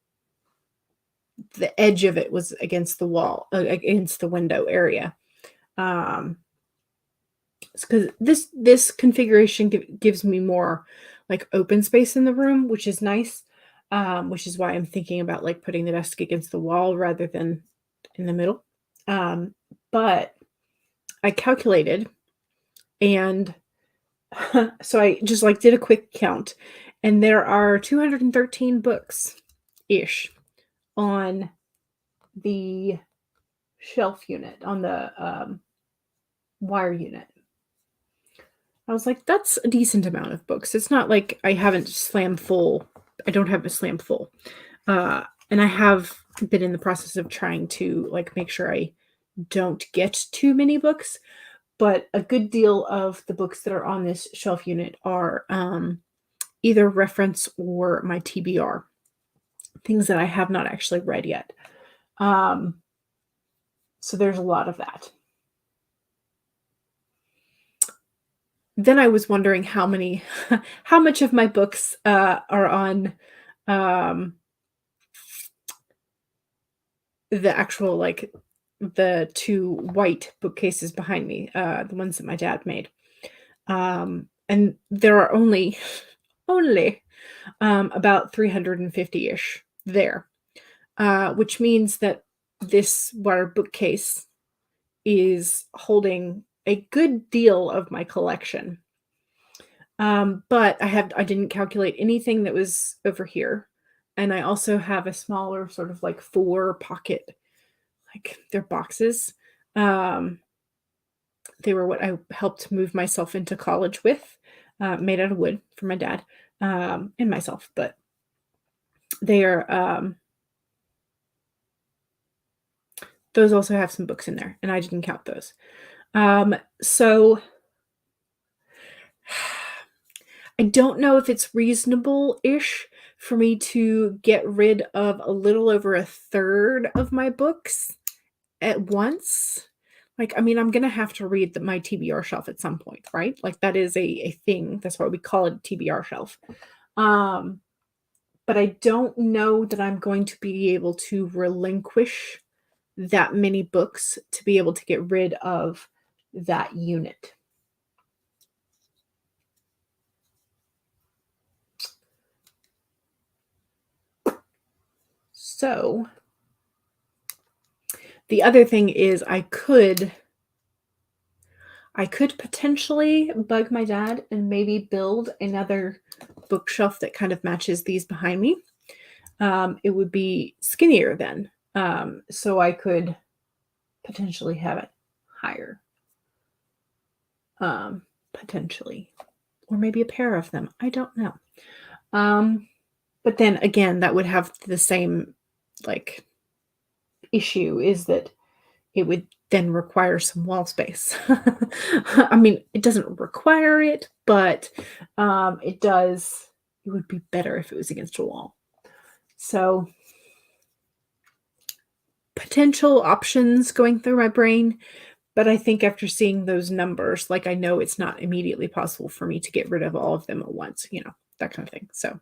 A: the edge of it was against the wall, against the window area. Because this configuration gives me more like open space in the room, which is nice. Which is why I'm thinking about like putting the desk against the wall rather than in the middle. But I calculated, and so I just like did a quick count, and there are 213 books ish on the shelf unit, on the wire unit. I was like, that's a decent amount of books. It's not like I haven't slammed full. I don't have a slam full. And I have been in the process of trying to like make sure I don't get too many books, but a good deal of the books that are on this shelf unit are either reference or my TBR, things that I have not actually read yet. So there's a lot of that. Then I was wondering how much of my books are on the actual like the 2 white bookcases behind me, the ones that my dad made. And there are only about 350-ish there, which means that this wire bookcase is holding a good deal of my collection. But I didn't calculate anything that was over here. And I also have a smaller sort of like 4 pocket, like they're boxes. They were what I helped move myself into college with, made out of wood for my dad and myself. But they are, those also have some books in there, and I didn't count those. So I don't know if it's reasonable-ish for me to get rid of a little over a third of my books at once. Like, I mean, I'm gonna have to read my TBR shelf at some point, right? Like that is a thing. That's why we call it a TBR shelf. But I don't know that I'm going to be able to relinquish that many books to be able to get rid of that unit. So the other thing is I could potentially bug my dad and maybe build another bookshelf that kind of matches these behind me. It would be skinnier then. So I could potentially have it higher. Potentially. or maybe a pair of them. I don't know. But then again, that would have the same like issue, is that it would then require some wall space. I mean, it doesn't require it, but it does. It would be better if it was against a wall. So potential options going through my brain, but I think after seeing those numbers, like I know it's not immediately possible for me to get rid of all of them at once, that kind of thing. So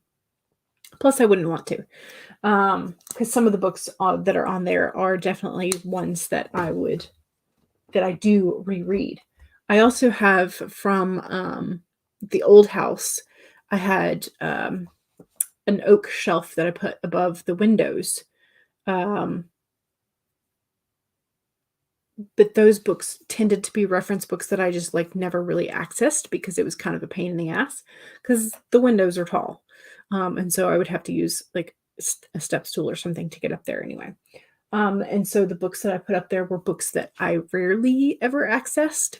A: plus I wouldn't want to, because some of the books that are on there are definitely ones that I do reread. I also have from the old house, I had an oak shelf that I put above the windows. But those books tended to be reference books that I just never really accessed because it was kind of a pain in the ass because the windows are tall. And so I would have to use a step stool or something to get up there anyway. And so the books that I put up there were books that I rarely ever accessed.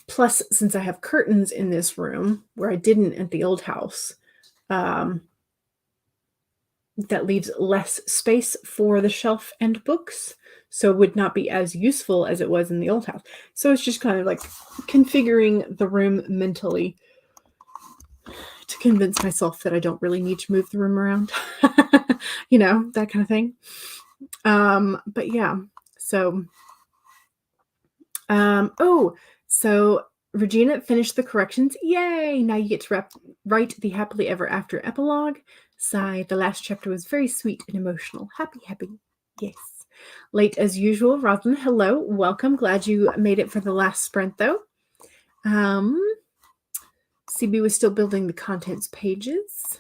A: Plus, since I have curtains in this room where I didn't at the old house, that leaves less space for the shelf and books. So it would not be as useful as it was in the old house. So it's just kind of like configuring the room mentally to convince myself that I don't really need to move the room around, that kind of thing. But yeah, so, so Regina finished the corrections. Yay! Now you get to write the happily ever after epilogue. Sigh, the last chapter was very sweet and emotional. Happy. Yes. Late as usual, Rosalind. Hello, welcome. Glad you made it for the last sprint, though. CB was still building the contents pages.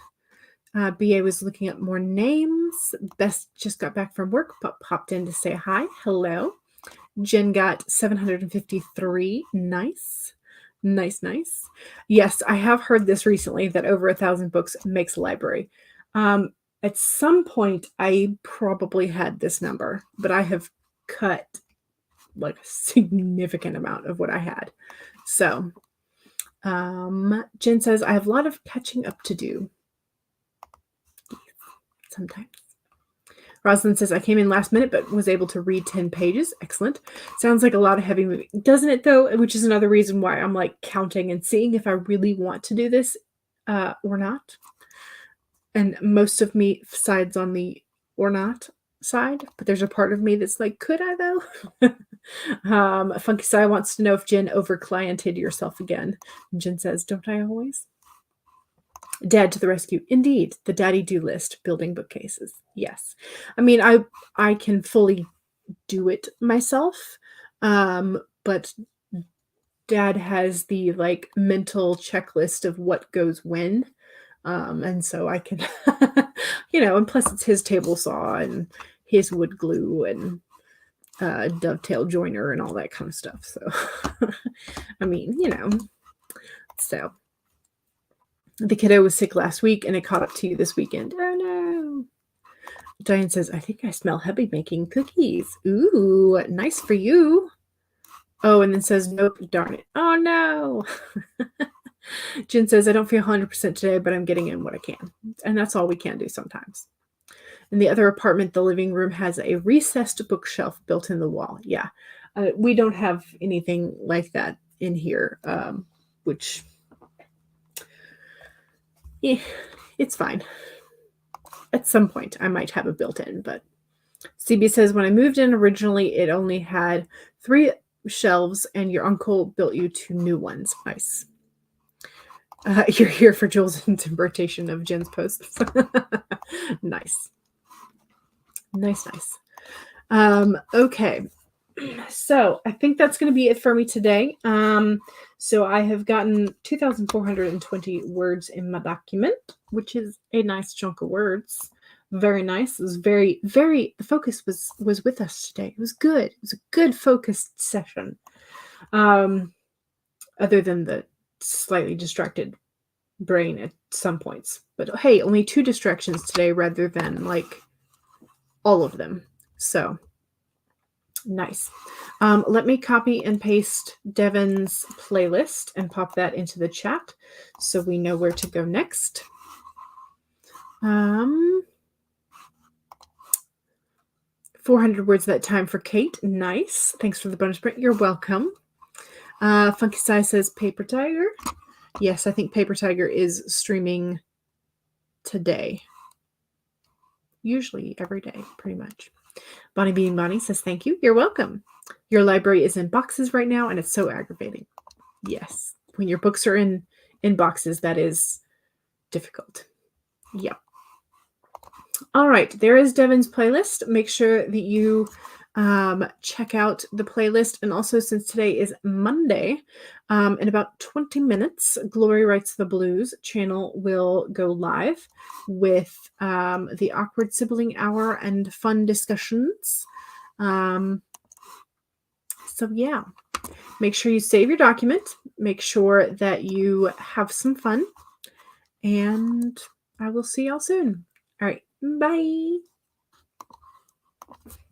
A: BA was looking up more names. Best just got back from work, but popped in to say hi. Hello. Jen got 753. Nice. Yes, I have heard this recently, that over 1,000 books makes a library. At some point, I probably had this number, but I have cut a significant amount of what I had. So, Jen says, I have a lot of catching up to do. Sometimes. Rosalind says, I came in last minute, but was able to read 10 pages. Excellent. Sounds like a lot of heavy moving. Doesn't it, though? Which is another reason why I'm counting and seeing if I really want to do this or not. And most of me sides on the or not side, but there's a part of me that's could I, though? Funky Sai wants to know if Jen over-cliented yourself again. And Jen says, don't I always? Dad to the rescue. Indeed, the daddy do list, building bookcases. Yes. I mean, I can fully do it myself, but Dad has the mental checklist of what goes when, and so I can, and plus it's his table saw and his wood glue and dovetail joiner and all that kind of stuff. So, I mean, so. The kiddo was sick last week, and it caught up to you this weekend. Oh, no. Diane says, I think I smell hubby making cookies. Ooh, nice for you. Oh, and then says, nope, darn it. Oh, no. Jen says, I don't feel 100% today, but I'm getting in what I can. And that's all we can do sometimes. In the other apartment, the living room has a recessed bookshelf built in the wall. Yeah. We don't have anything like that in here, which... yeah, it's fine. At some point, I might have a built-in, but CB says, when I moved in originally, it only had 3 shelves, and your uncle built you 2 new ones. Nice. You're here for Jules' interpretation of Jen's posts. Nice. Okay. So I think that's going to be it for me today. So I have gotten 2,420 words in my document, which is a nice chunk of words. Very nice. It was very, very, the focus was with us today. It was good. It was a good focused session. Other than the slightly distracted brain at some points. But hey, only 2 distractions today rather than all of them. So Nice. Let me copy and paste Devin's playlist and pop that into the chat so we know where to go next. 400 words that time for Kate. Nice. Thanks for the bonus print. You're welcome. Funky Sai says Paper Tiger. Yes, I think Paper Tiger is streaming today. Usually every day, pretty much. Bonnie Bean Bonnie says thank you. You're welcome. Your library is in boxes right now, and it's so aggravating. Yes. When your books are in boxes, that is difficult. Yeah. All right. There is Devin's playlist. Make sure that you check out the playlist. And also, since today is Monday, in about 20 minutes, Glory Writes the Blues channel will go live with the Awkward Sibling Hour and fun discussions. So yeah, make sure you save your document. Make sure that you have some fun. And I will see y'all soon. All right. Bye.